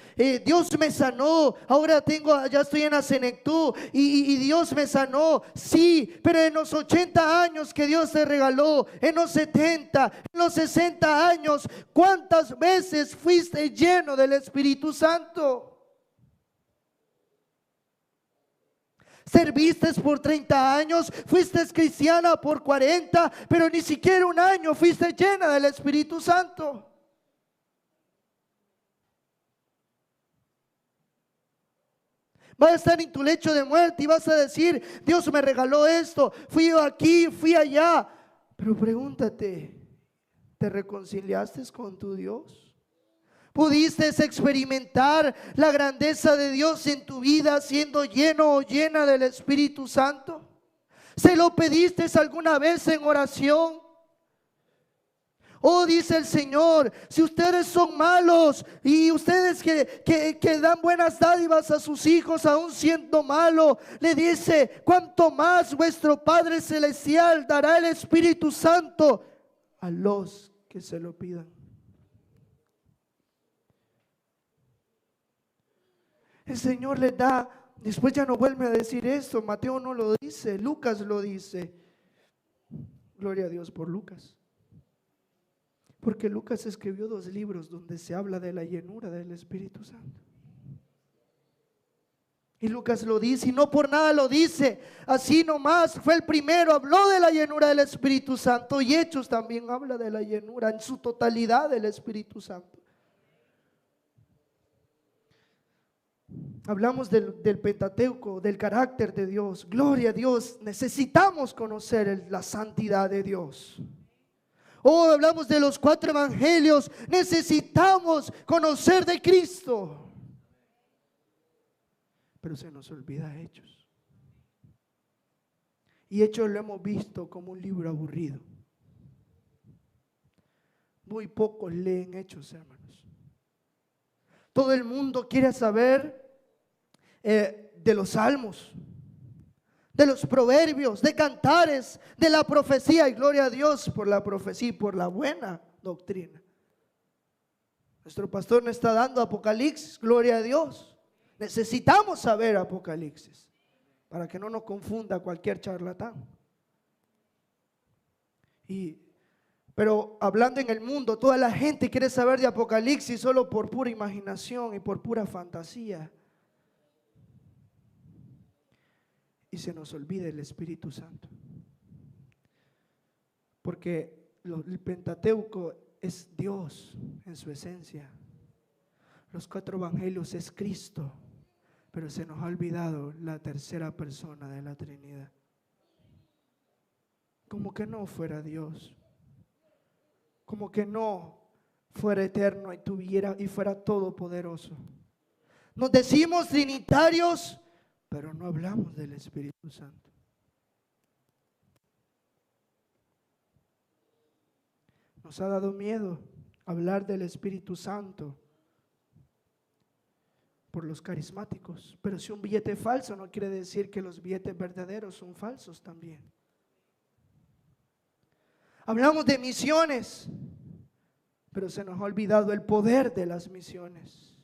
Dios me sanó, ahora ya estoy en la senectud y Dios me sanó, sí, pero en los 80 años que Dios te regaló, en los 70, en los 60 años, ¿cuántas veces fuiste lleno del Espíritu Santo? Serviste por 30 años, fuiste cristiana por 40, pero ni siquiera un año fuiste llena del Espíritu Santo. Vas a estar en tu lecho de muerte y vas a decir, Dios me regaló esto, fui yo aquí, fui allá. Pero pregúntate, ¿te reconciliaste con tu Dios? ¿Pudiste experimentar la grandeza de Dios en tu vida siendo lleno o llena del Espíritu Santo? ¿Se lo pediste alguna vez en oración? Oh, dice el Señor, si ustedes son malos y ustedes que dan buenas dádivas a sus hijos aún siendo malos, le dice, cuánto más vuestro Padre Celestial dará el Espíritu Santo a los que se lo pidan. El Señor les da, después ya no vuelve a decir esto, Mateo no lo dice, Lucas lo dice. Gloria a Dios por Lucas. Porque Lucas escribió 2 libros donde se habla de la llenura del Espíritu Santo. Y Lucas lo dice, y no por nada lo dice, así nomás, fue el primero, habló de la llenura del Espíritu Santo, y Hechos también habla de la llenura en su totalidad del Espíritu Santo. Hablamos del Pentateuco, del carácter de Dios. Gloria a Dios, necesitamos conocer la santidad de Dios. Oh, hablamos de los 4 evangelios, necesitamos conocer de Cristo. Pero se nos olvida Hechos. Y Hechos lo hemos visto como un libro aburrido. Muy pocos leen Hechos, hermanos. Todo el mundo quiere saber de los salmos, de los proverbios, de cantares, de la profecía. Y gloria a Dios por la profecía y por la buena doctrina. Nuestro pastor nos está dando Apocalipsis, gloria a Dios. Necesitamos saber Apocalipsis para que no nos confunda cualquier charlatán. Pero hablando en el mundo, toda la gente quiere saber de Apocalipsis solo por pura imaginación y por pura fantasía. Y se nos olvida el Espíritu Santo. Porque el Pentateuco es Dios en su esencia. Los 4 evangelios es Cristo, pero se nos ha olvidado la tercera persona de la Trinidad. Como que no fuera Dios, como que no fuera eterno y fuera todopoderoso. Nos decimos trinitarios, pero no hablamos del Espíritu Santo. Nos ha dado miedo hablar del Espíritu Santo por los carismáticos. Pero si un billete es falso, no quiere decir que los billetes verdaderos son falsos también. Hablamos de misiones, pero se nos ha olvidado el poder de las misiones.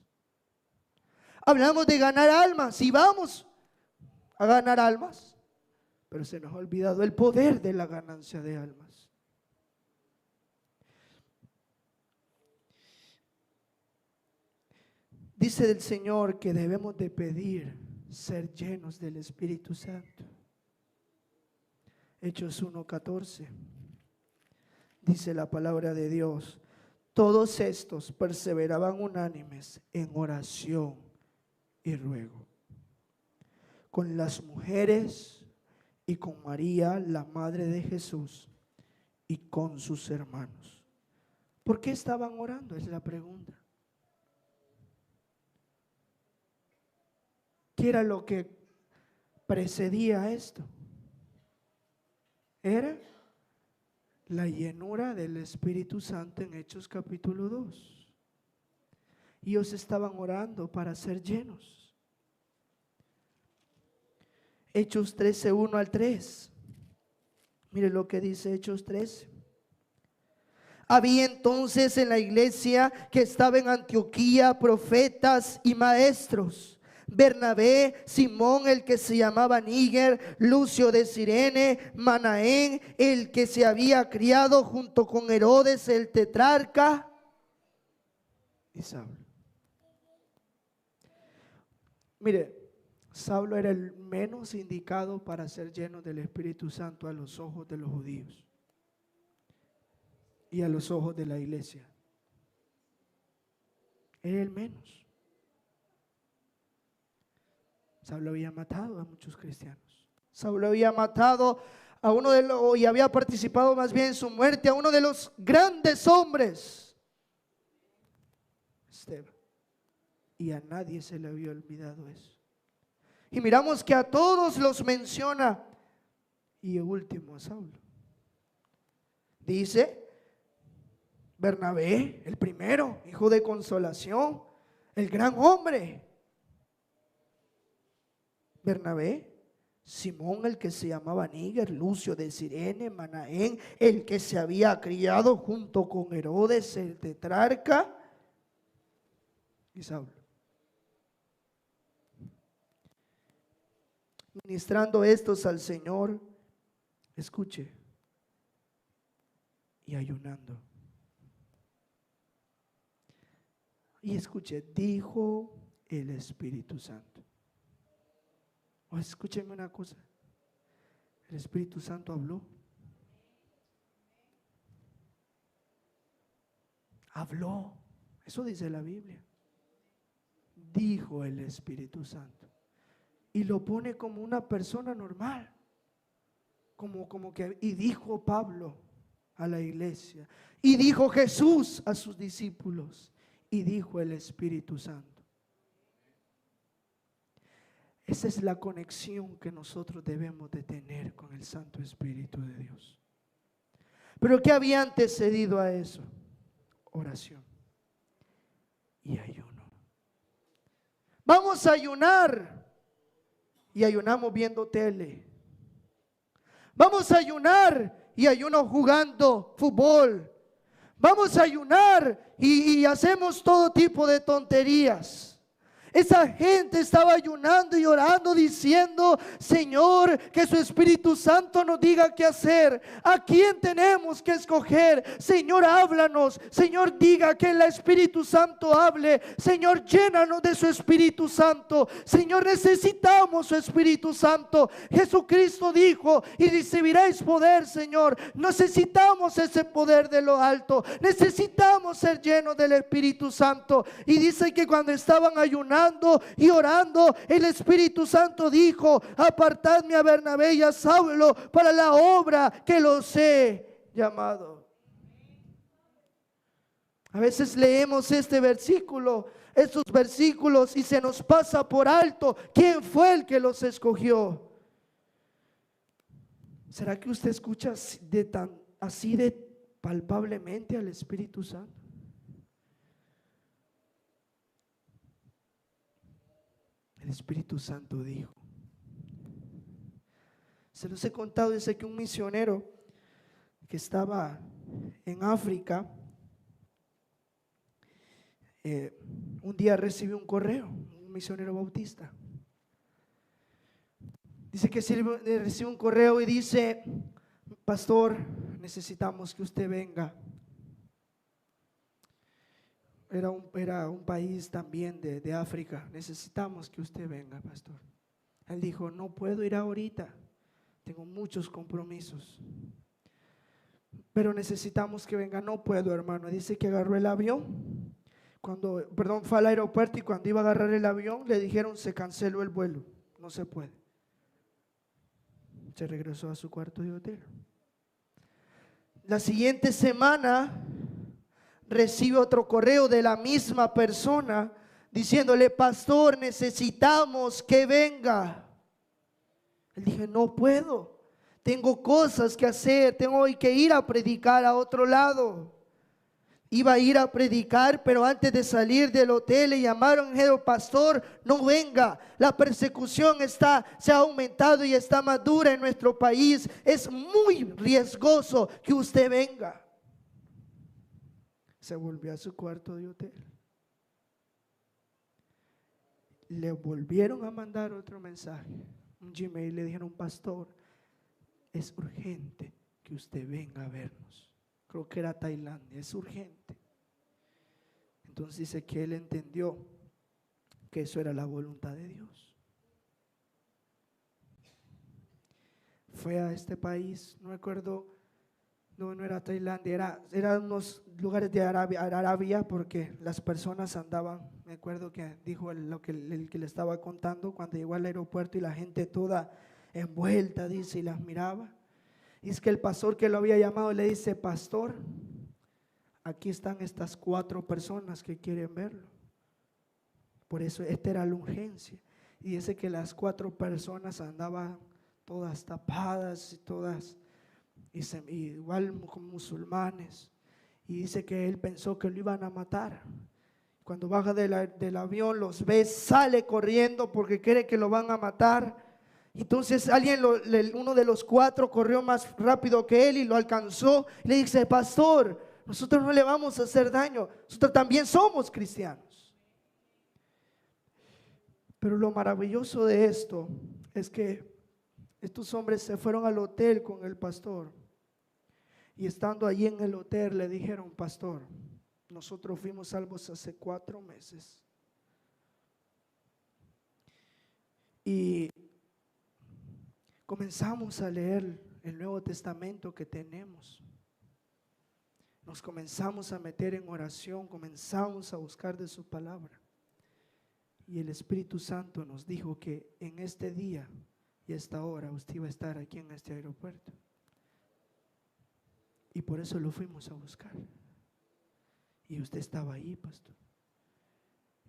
Hablamos de ganar almas y vamos a ganar almas, pero se nos ha olvidado el poder de la ganancia de almas. Dice el Señor que debemos de pedir ser llenos del Espíritu Santo. Hechos 1:14. Dice la palabra de Dios: todos estos perseveraban unánimes en oración y ruego, con las mujeres y con María, la madre de Jesús, y con sus hermanos. ¿Por qué estaban orando? Es la pregunta. ¿Qué era lo que precedía a esto? Era la llenura del Espíritu Santo en Hechos capítulo 2. Ellos estaban orando para ser llenos. Hechos 13, 1 al 3. Mire lo que dice Hechos 13. Había entonces en la iglesia que estaba en Antioquía profetas y maestros: Bernabé, Simón el que se llamaba Níger, Lucio de Cirene, Manaén el que se había criado junto con Herodes el tetrarca, y Saulo. Mire, Saulo era el menos indicado para ser lleno del Espíritu Santo a los ojos de los judíos y a los ojos de la iglesia. Era el menos. Saulo había matado a muchos cristianos. Saulo había matado a uno de los, y había participado más bien en su muerte, a uno de los grandes hombres, Esteban. Y a nadie se le había olvidado eso. Y miramos que a todos los menciona, y el último a Saulo. Dice Bernabé, el primero, hijo de consolación, el gran hombre. Bernabé, Simón el que se llamaba Níger, Lucio de Cirene, Manaén el que se había criado junto con Herodes el tetrarca, y Saulo. Ministrando estos al Señor, escuche, y ayunando. Y escuche, dijo el Espíritu Santo. Oh, escúcheme una cosa, el Espíritu Santo habló. Habló, eso dice la Biblia. Dijo el Espíritu Santo. Y lo pone como una persona normal. Como que, y dijo Pablo a la iglesia. Y dijo Jesús a sus discípulos. Y dijo el Espíritu Santo. Esa es la conexión que nosotros debemos de tener con el Santo Espíritu de Dios. Pero ¿qué había antecedido a eso? Oración y ayuno. Vamos a ayunar y ayunamos viendo tele. Vamos a ayunar y ayuno jugando fútbol. Vamos a ayunar y hacemos todo tipo de tonterías. Esa gente estaba ayunando y orando diciendo: Señor, que su Espíritu Santo nos diga qué hacer. ¿A quién tenemos que escoger? Señor, háblanos. Señor, diga que el Espíritu Santo hable. Señor, llénanos de su Espíritu Santo. Señor, necesitamos su Espíritu Santo. Jesucristo dijo: y recibiréis poder, Señor. Necesitamos ese poder de lo alto. Necesitamos ser llenos del Espíritu Santo. Y dice que cuando estaban ayunando y orando, el Espíritu Santo dijo: apartadme a Bernabé y a Saulo para la obra que los he llamado. A veces leemos estos versículos y se nos pasa por alto quién fue el que los escogió. ¿Será que usted escucha así de palpablemente al Espíritu Santo? El Espíritu Santo dijo. Se los he contado, dice que un misionero que estaba en África, un día recibió un correo, un misionero bautista. Dice que recibe un correo y dice: pastor, necesitamos que usted venga. Era un país también de África. Necesitamos que usted venga, pastor. Él dijo: no puedo ir ahorita, tengo muchos compromisos, pero necesitamos que venga. No puedo, hermano. Dice que agarró el avión. Fue al aeropuerto y cuando iba a agarrar el avión le dijeron: se canceló el vuelo, no se puede. Se regresó a su cuarto de hotel. La siguiente semana recibe otro correo de la misma persona diciéndole: pastor, necesitamos que venga. Él dije: no puedo, tengo cosas que hacer, tengo que ir a predicar a otro lado. Iba a ir a predicar, pero antes de salir del hotel le llamaron y dijeron: pastor, no venga, la persecución se ha aumentado y está más dura en nuestro país, es muy riesgoso que usted venga. Se volvió a su cuarto de hotel. Le volvieron a mandar otro mensaje, un Gmail. Le dijeron: pastor, es urgente que usted venga a vernos. Creo que era Tailandia, es urgente. Entonces dice que él entendió que eso era la voluntad de Dios. Fue a este país, no recuerdo. No era Tailandia, eran unos lugares de Arabia, porque las personas andaban, me acuerdo que dijo el que le estaba contando, cuando llegó al aeropuerto y la gente toda envuelta, dice, y las miraba. Y es que el pastor que lo había llamado le dice: pastor, aquí están estas 4 personas que quieren verlo. Por eso esta era la urgencia. Y dice que las 4 personas andaban todas tapadas y todas igual como musulmanes, y dice que él pensó que lo iban a matar. Cuando baja del avión los ve, sale corriendo porque cree que lo van a matar. Entonces uno de los 4 corrió más rápido que él y lo alcanzó. Le dice: pastor, nosotros no le vamos a hacer daño, nosotros también somos cristianos. Pero lo maravilloso de esto es que estos hombres se fueron al hotel con el pastor. Y estando allí en el hotel le dijeron: pastor, nosotros fuimos salvos hace 4 meses. Y comenzamos a leer el Nuevo Testamento que tenemos. Nos comenzamos a meter en oración, comenzamos a buscar de su palabra. Y el Espíritu Santo nos dijo que en este día y esta hora usted iba a estar aquí en este aeropuerto. Y por eso lo fuimos a buscar. Y usted estaba ahí, pastor.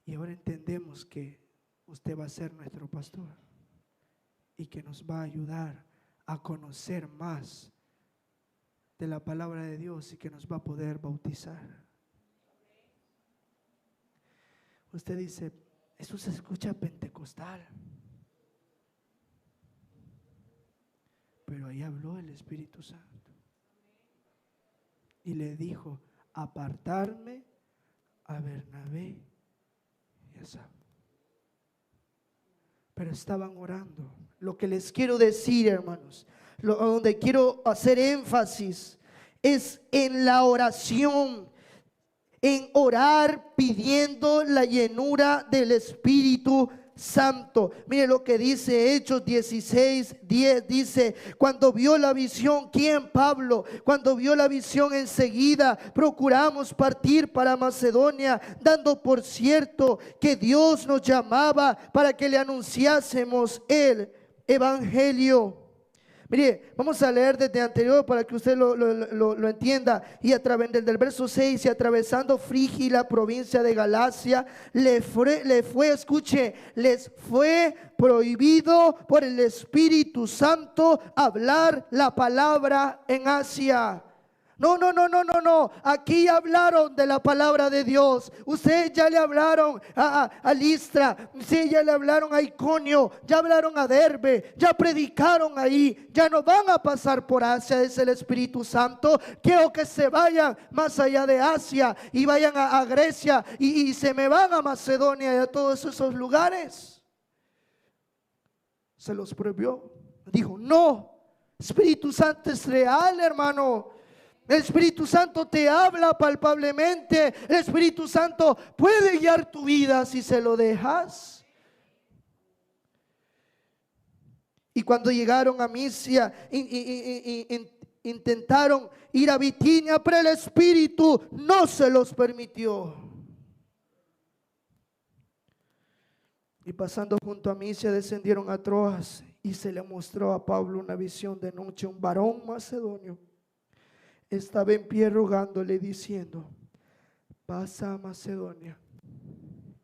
Y ahora entendemos que usted va a ser nuestro pastor y que nos va a ayudar a conocer más de la palabra de Dios y que nos va a poder bautizar. Usted dice: eso se escucha pentecostal. Pero ahí habló el Espíritu Santo. Y le dijo: apartarme a Bernabé y a Saulo. pero estaban orando. Lo que les quiero decir, hermanos, donde quiero hacer énfasis es en la oración, en orar pidiendo la llenura del Espíritu Santo. Mire lo que dice Hechos 16:10, dice: cuando vio la visión, ¿quién? Pablo. Cuando vio la visión, enseguida procuramos partir para Macedonia, dando por cierto que Dios nos llamaba para que le anunciásemos el evangelio. Mire, vamos a leer desde anterior para que usted lo entienda. Y a través del verso 6, y atravesando Frigia y la provincia de Galacia, les fue prohibido por el Espíritu Santo hablar la palabra en Asia. No. Aquí hablaron de la palabra de Dios. Ustedes ya le hablaron a Listra, ustedes ya le hablaron a Iconio, ya hablaron a Derbe, ya predicaron ahí. Ya no van a pasar por Asia, es el Espíritu Santo. Quiero que se vayan más allá de Asia y vayan a Grecia y se me van a Macedonia y a todos esos lugares. Se los prohibió. Dijo: no, Espíritu Santo es real, hermano. El Espíritu Santo te habla palpablemente. El Espíritu Santo puede guiar tu vida si se lo dejas. Y cuando llegaron a Misia, intentaron ir a Bitinia, pero el Espíritu no se los permitió. Y pasando junto a Misia, descendieron a Troas, y se le mostró a Pablo una visión de noche. Un varón macedonio estaba en pie rogándole, diciendo: pasa a Macedonia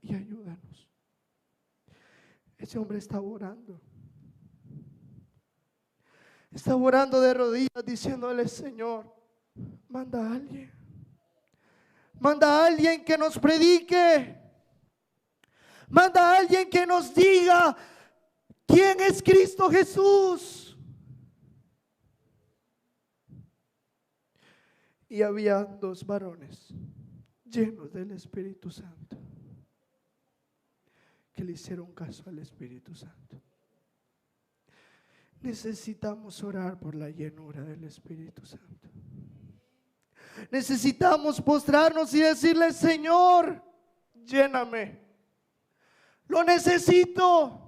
y ayúdanos. Ese hombre estaba orando. Estaba orando de rodillas, diciéndole: Señor, manda a alguien. Manda a alguien que nos predique. Manda a alguien que nos diga quién es Cristo Jesús. Y había dos varones llenos del Espíritu Santo que le hicieron caso al Espíritu Santo. Necesitamos orar por la llenura del Espíritu Santo. Necesitamos postrarnos y decirle: Señor, lléname. Lo necesito.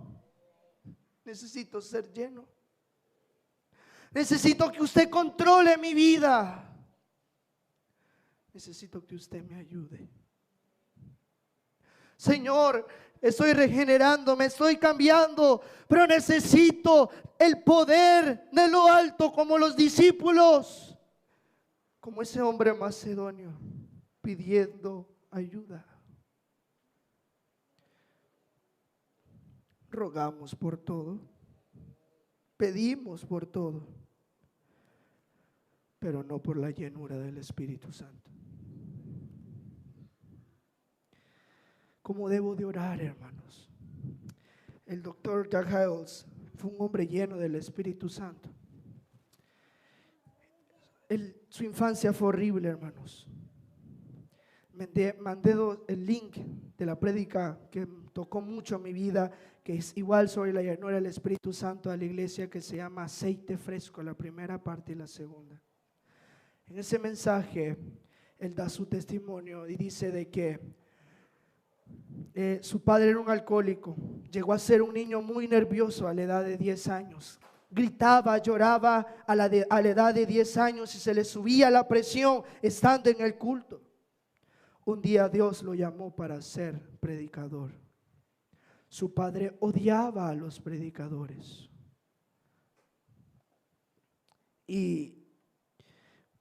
Necesito ser lleno. Necesito que usted controle mi vida. Necesito que usted me ayude. Señor, estoy regenerando, me estoy cambiando, pero necesito el poder de lo alto, como los discípulos, como ese hombre macedonio pidiendo ayuda. Rogamos por todo, pedimos por todo, pero no por la llenura del Espíritu Santo. ¿Cómo debo de orar, hermanos? El doctor Jack Hyles fue un hombre lleno del Espíritu Santo. Su infancia fue horrible, hermanos. Mandé el link de la prédica que tocó mucho mi vida, que es igual sobre la llenura del Espíritu Santo, a la iglesia, que se llama Aceite Fresco, la primera parte y la segunda. En ese mensaje él da su testimonio y dice de que su padre era un alcohólico. Llegó a ser un niño muy nervioso a la edad de 10 años. Gritaba, lloraba a la edad de 10 años y se le subía la presión estando en el culto. Un día Dios lo llamó para ser predicador. Su padre odiaba a los predicadores. Y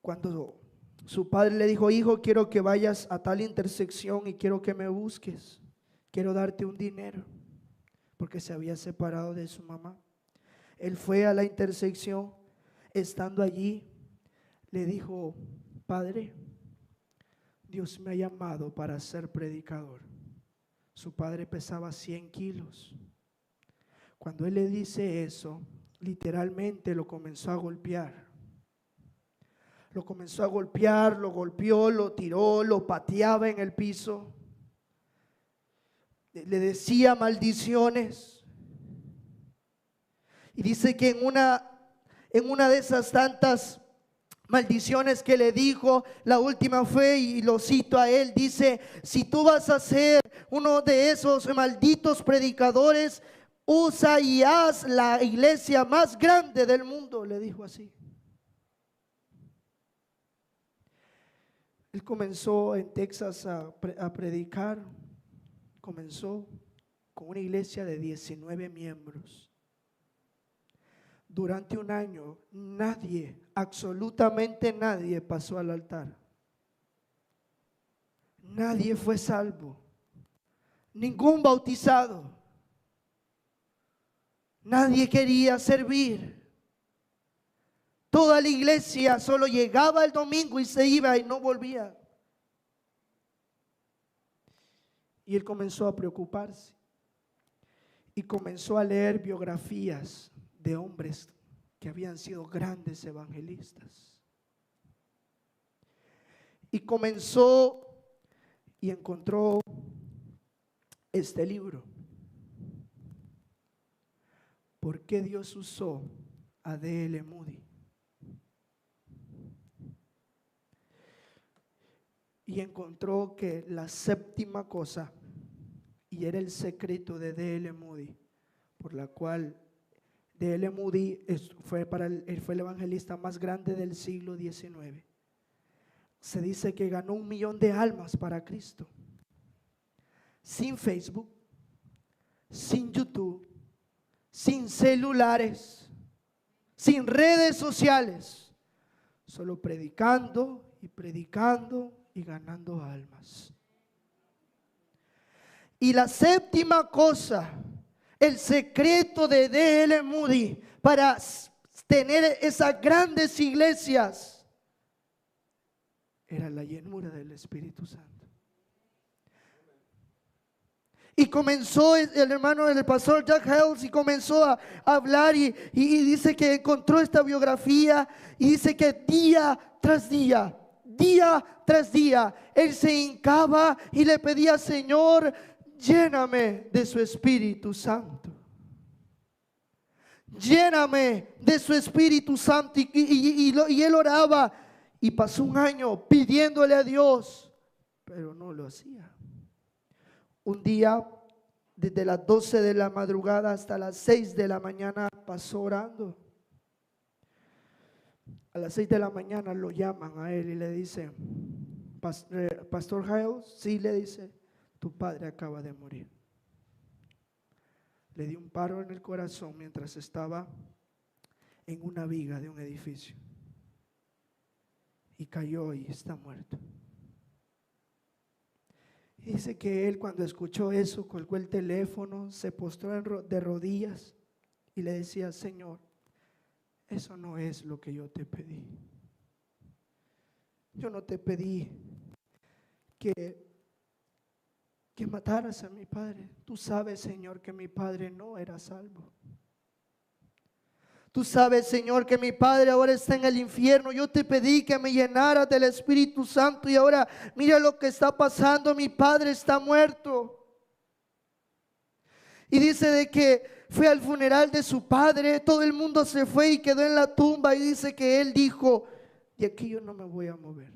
cuando su padre le dijo: hijo, quiero que vayas a tal intersección y quiero que me busques. Quiero darte un dinero, porque se había separado de su mamá. Él fue a la intersección. Estando allí, le dijo: padre, Dios me ha llamado para ser predicador. Su padre pesaba 100 kilos. Cuando él le dice eso, literalmente lo comenzó a golpear. Lo comenzó a golpear, lo golpeó, lo tiró, lo pateaba en el piso. Le decía maldiciones. Y dice que en una de esas tantas maldiciones que le dijo, la última fue, y lo cito a él, dice: si tú vas a ser uno de esos malditos predicadores, usa y haz la iglesia más grande del mundo, le dijo así. Él comenzó en Texas a predicar. Comenzó con una iglesia de 19 miembros. Durante un año nadie, absolutamente nadie pasó al altar. Nadie fue salvo. Ningún bautizado. Nadie quería servir. Toda la iglesia solo llegaba el domingo y se iba y no volvía. Y él comenzó a preocuparse. Y comenzó a leer biografías de hombres que habían sido grandes evangelistas. Y comenzó y encontró este libro. ¿Por qué Dios usó a D.L. Moody? Y encontró que la séptima cosa, y era el secreto de D.L. Moody, por la cual D.L. Moody fue el evangelista más grande del siglo XIX. Se dice que ganó 1 millón de almas para Cristo. Sin Facebook, sin YouTube, sin celulares, sin redes sociales, solo predicando y predicando y ganando almas. Y la séptima cosa, el secreto de D.L. Moody para tener esas grandes iglesias, era la llenura del Espíritu Santo. Y comenzó el hermano, el pastor Jack Hyles, y comenzó a hablar y dice que encontró esta biografía y dice que día tras día, él se hincaba y le pedía: Señor, lléname de su Espíritu Santo. Lléname de su Espíritu Santo. Y él oraba y pasó un año pidiéndole a Dios, pero no lo hacía. Un día, desde las 12 de la madrugada hasta las 6 de la mañana, pasó orando. A las 6 de la mañana lo llaman a él y le dicen: Pastor Hyles, sí, le dice, tu padre acaba de morir. Le dio un paro en el corazón mientras estaba en una viga de un edificio. Y cayó y está muerto. Y dice que él, cuando escuchó eso, colgó el teléfono, se postró de rodillas y le decía: Señor, eso no es lo que yo te pedí. Yo no te pedí que mataras a mi padre. Tú sabes, Señor, que mi padre no era salvo. Tú sabes, Señor, que mi padre ahora está en el infierno. Yo te pedí que me llenaras del Espíritu Santo y ahora mira lo que está pasando. Mi padre está muerto. Y dice de que fue al funeral de su padre. Todo el mundo se fue y quedó en la tumba. Y dice que él dijo: de aquí yo no me voy a mover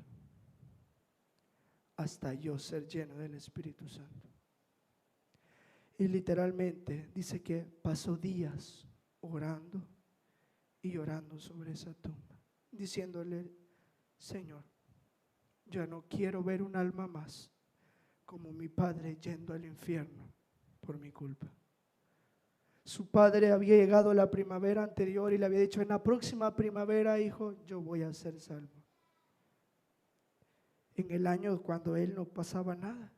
hasta yo ser lleno del Espíritu Santo. Y literalmente dice que pasó días orando y llorando sobre esa tumba, diciéndole: Señor, yo no quiero ver un alma más como mi padre yendo al infierno por mi culpa. Su padre había llegado la primavera anterior y le había dicho: en la próxima primavera, hijo, yo voy a ser salvo. En el año cuando él no pasaba nada.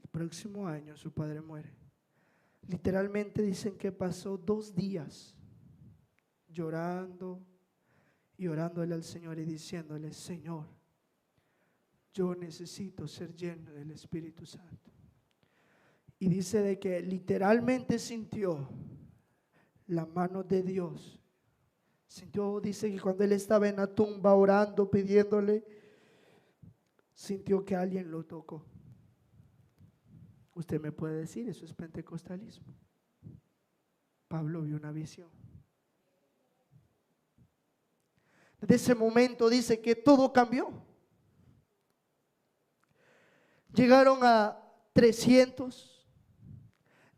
El próximo año su padre muere. Literalmente dicen que pasó 2 días llorando y orándole al Señor y diciéndole: Señor, yo necesito ser lleno del Espíritu Santo. Y dice de que literalmente sintió la mano de Dios. Sintió, dice que cuando él estaba en la tumba orando, pidiéndole, sintió que alguien lo tocó. Usted me puede decir, eso es pentecostalismo. Pablo vio una visión. Desde ese momento dice que todo cambió. Llegaron a 300,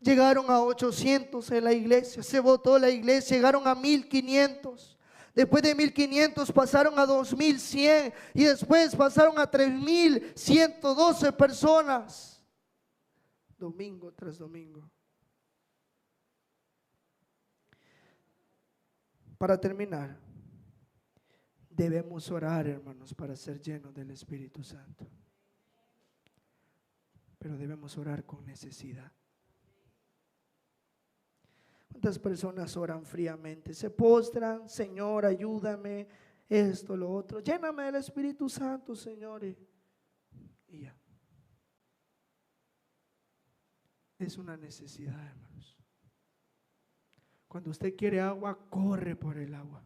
llegaron a 800 en la iglesia, se botó la iglesia, llegaron a 1500. Después de 1500 pasaron a 2100 y después pasaron a 3112 personas. Domingo tras domingo. Para terminar, debemos orar, hermanos, para ser llenos del Espíritu Santo. Pero debemos orar con necesidad. ¿Cuántas personas oran fríamente? Se postran, Señor, ayúdame, esto, lo otro. Lléname del Espíritu Santo, Señor. Y ya. Es una necesidad, hermanos. Cuando usted quiere agua, corre por el agua.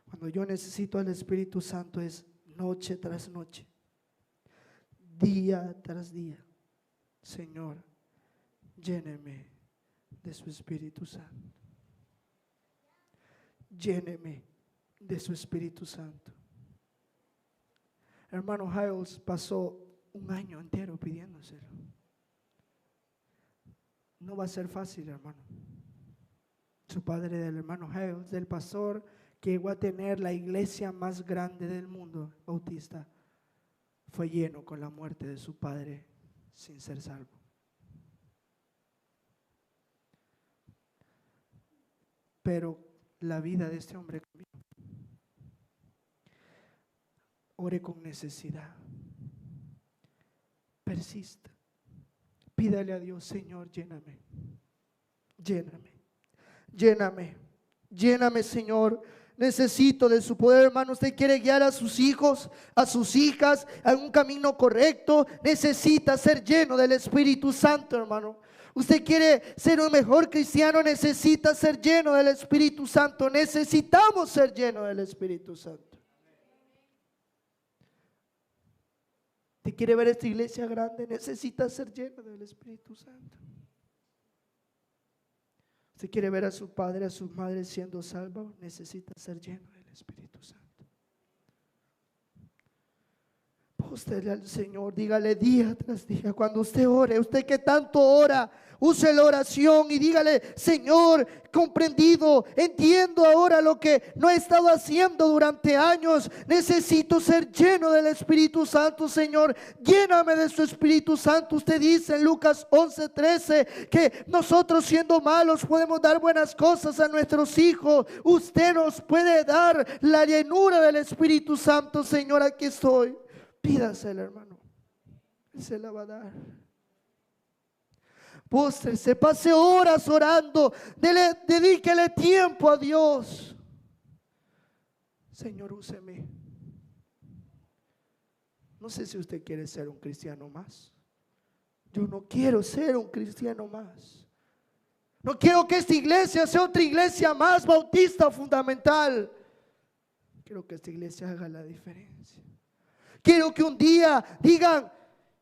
Cuando yo necesito al Espíritu Santo es noche tras noche, día tras día. Señor, lléneme de su Espíritu Santo. Lléneme de su Espíritu Santo. Hermano Hiles pasó un año entero pidiéndoselo. No va a ser fácil, hermano. Su padre del hermano Hiles, del pastor que llegó a tener la iglesia más grande del mundo, bautista, fue lleno con la muerte de su padre sin ser salvo. Pero la vida de este hombre cambió. Ore con necesidad. Persista. Pídale a Dios, Señor, lléname. Lléname. Lléname. Lléname, Señor. Necesito de su poder, hermano. Usted quiere guiar a sus hijos, a sus hijas a un camino correcto. Necesita ser lleno del Espíritu Santo, hermano. Usted quiere ser un mejor cristiano, necesita ser lleno del Espíritu Santo. Necesitamos ser llenos del Espíritu Santo. ¿Usted quiere ver esta iglesia grande? Necesita ser lleno del Espíritu Santo. ¿Usted quiere ver a su padre, a su madre siendo salvos? Necesita ser lleno del Espíritu Santo. Póstrele al Señor, dígale día tras día. Cuando usted ore, usted que tanto ora, use la oración y dígale: Señor, comprendido, entiendo ahora lo que no he estado haciendo durante años. Necesito ser lleno del Espíritu Santo, Señor. Lléname de su Espíritu Santo. Usted dice en Lucas 11:13 que nosotros, siendo malos, podemos dar buenas cosas a nuestros hijos. Usted nos puede dar la llenura del Espíritu Santo, Señor. Aquí estoy. Pídasela, hermano. Él se la va a dar. Póstrese, pase horas orando. Dedíquele tiempo a Dios. Señor, úseme. No sé si usted quiere ser un cristiano más. Yo no quiero ser un cristiano más. No quiero que esta iglesia sea otra iglesia más bautista fundamental. Quiero que esta iglesia haga la diferencia. Quiero que un día digan: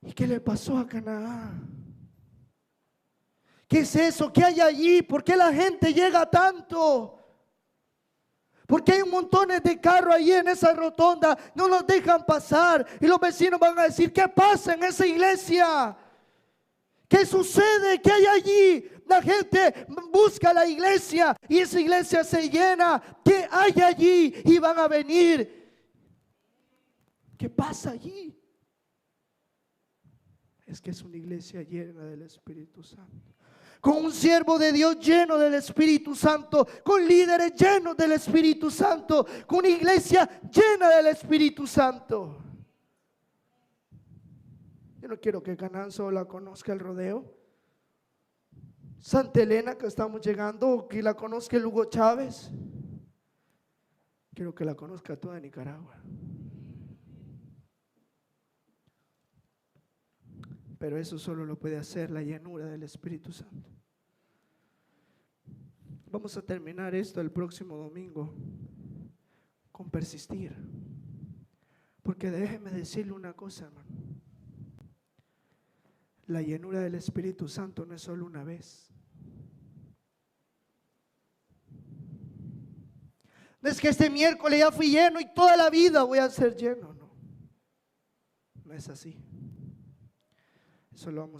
¿y qué le pasó a Canaán? ¿Qué es eso? ¿Qué hay allí? ¿Por qué la gente llega tanto? Porque hay un montón de carros ahí en esa rotonda, no los dejan pasar y los vecinos van a decir: ¿qué pasa en esa iglesia? ¿Qué sucede? ¿Qué hay allí? La gente busca la iglesia y esa iglesia se llena. ¿Qué hay allí? Y van a venir. ¿Qué pasa allí? Es que es una iglesia llena del Espíritu Santo, con un siervo de Dios lleno del Espíritu Santo, con líderes llenos del Espíritu Santo, con una iglesia llena del Espíritu Santo. Yo no quiero que Canaán solo conozca el rodeo, Santa Elena, que estamos llegando, o que la conozca el Hugo Chávez. Quiero que la conozca toda Nicaragua. Pero eso solo lo puede hacer la llenura del Espíritu Santo. Vamos a terminar esto el próximo domingo con persistir. Porque déjeme decirle una cosa, hermano. La llenura del Espíritu Santo no es solo una vez. Es que este miércoles ya fui lleno y toda la vida voy a ser lleno. No, no es así. Eso lo vamos a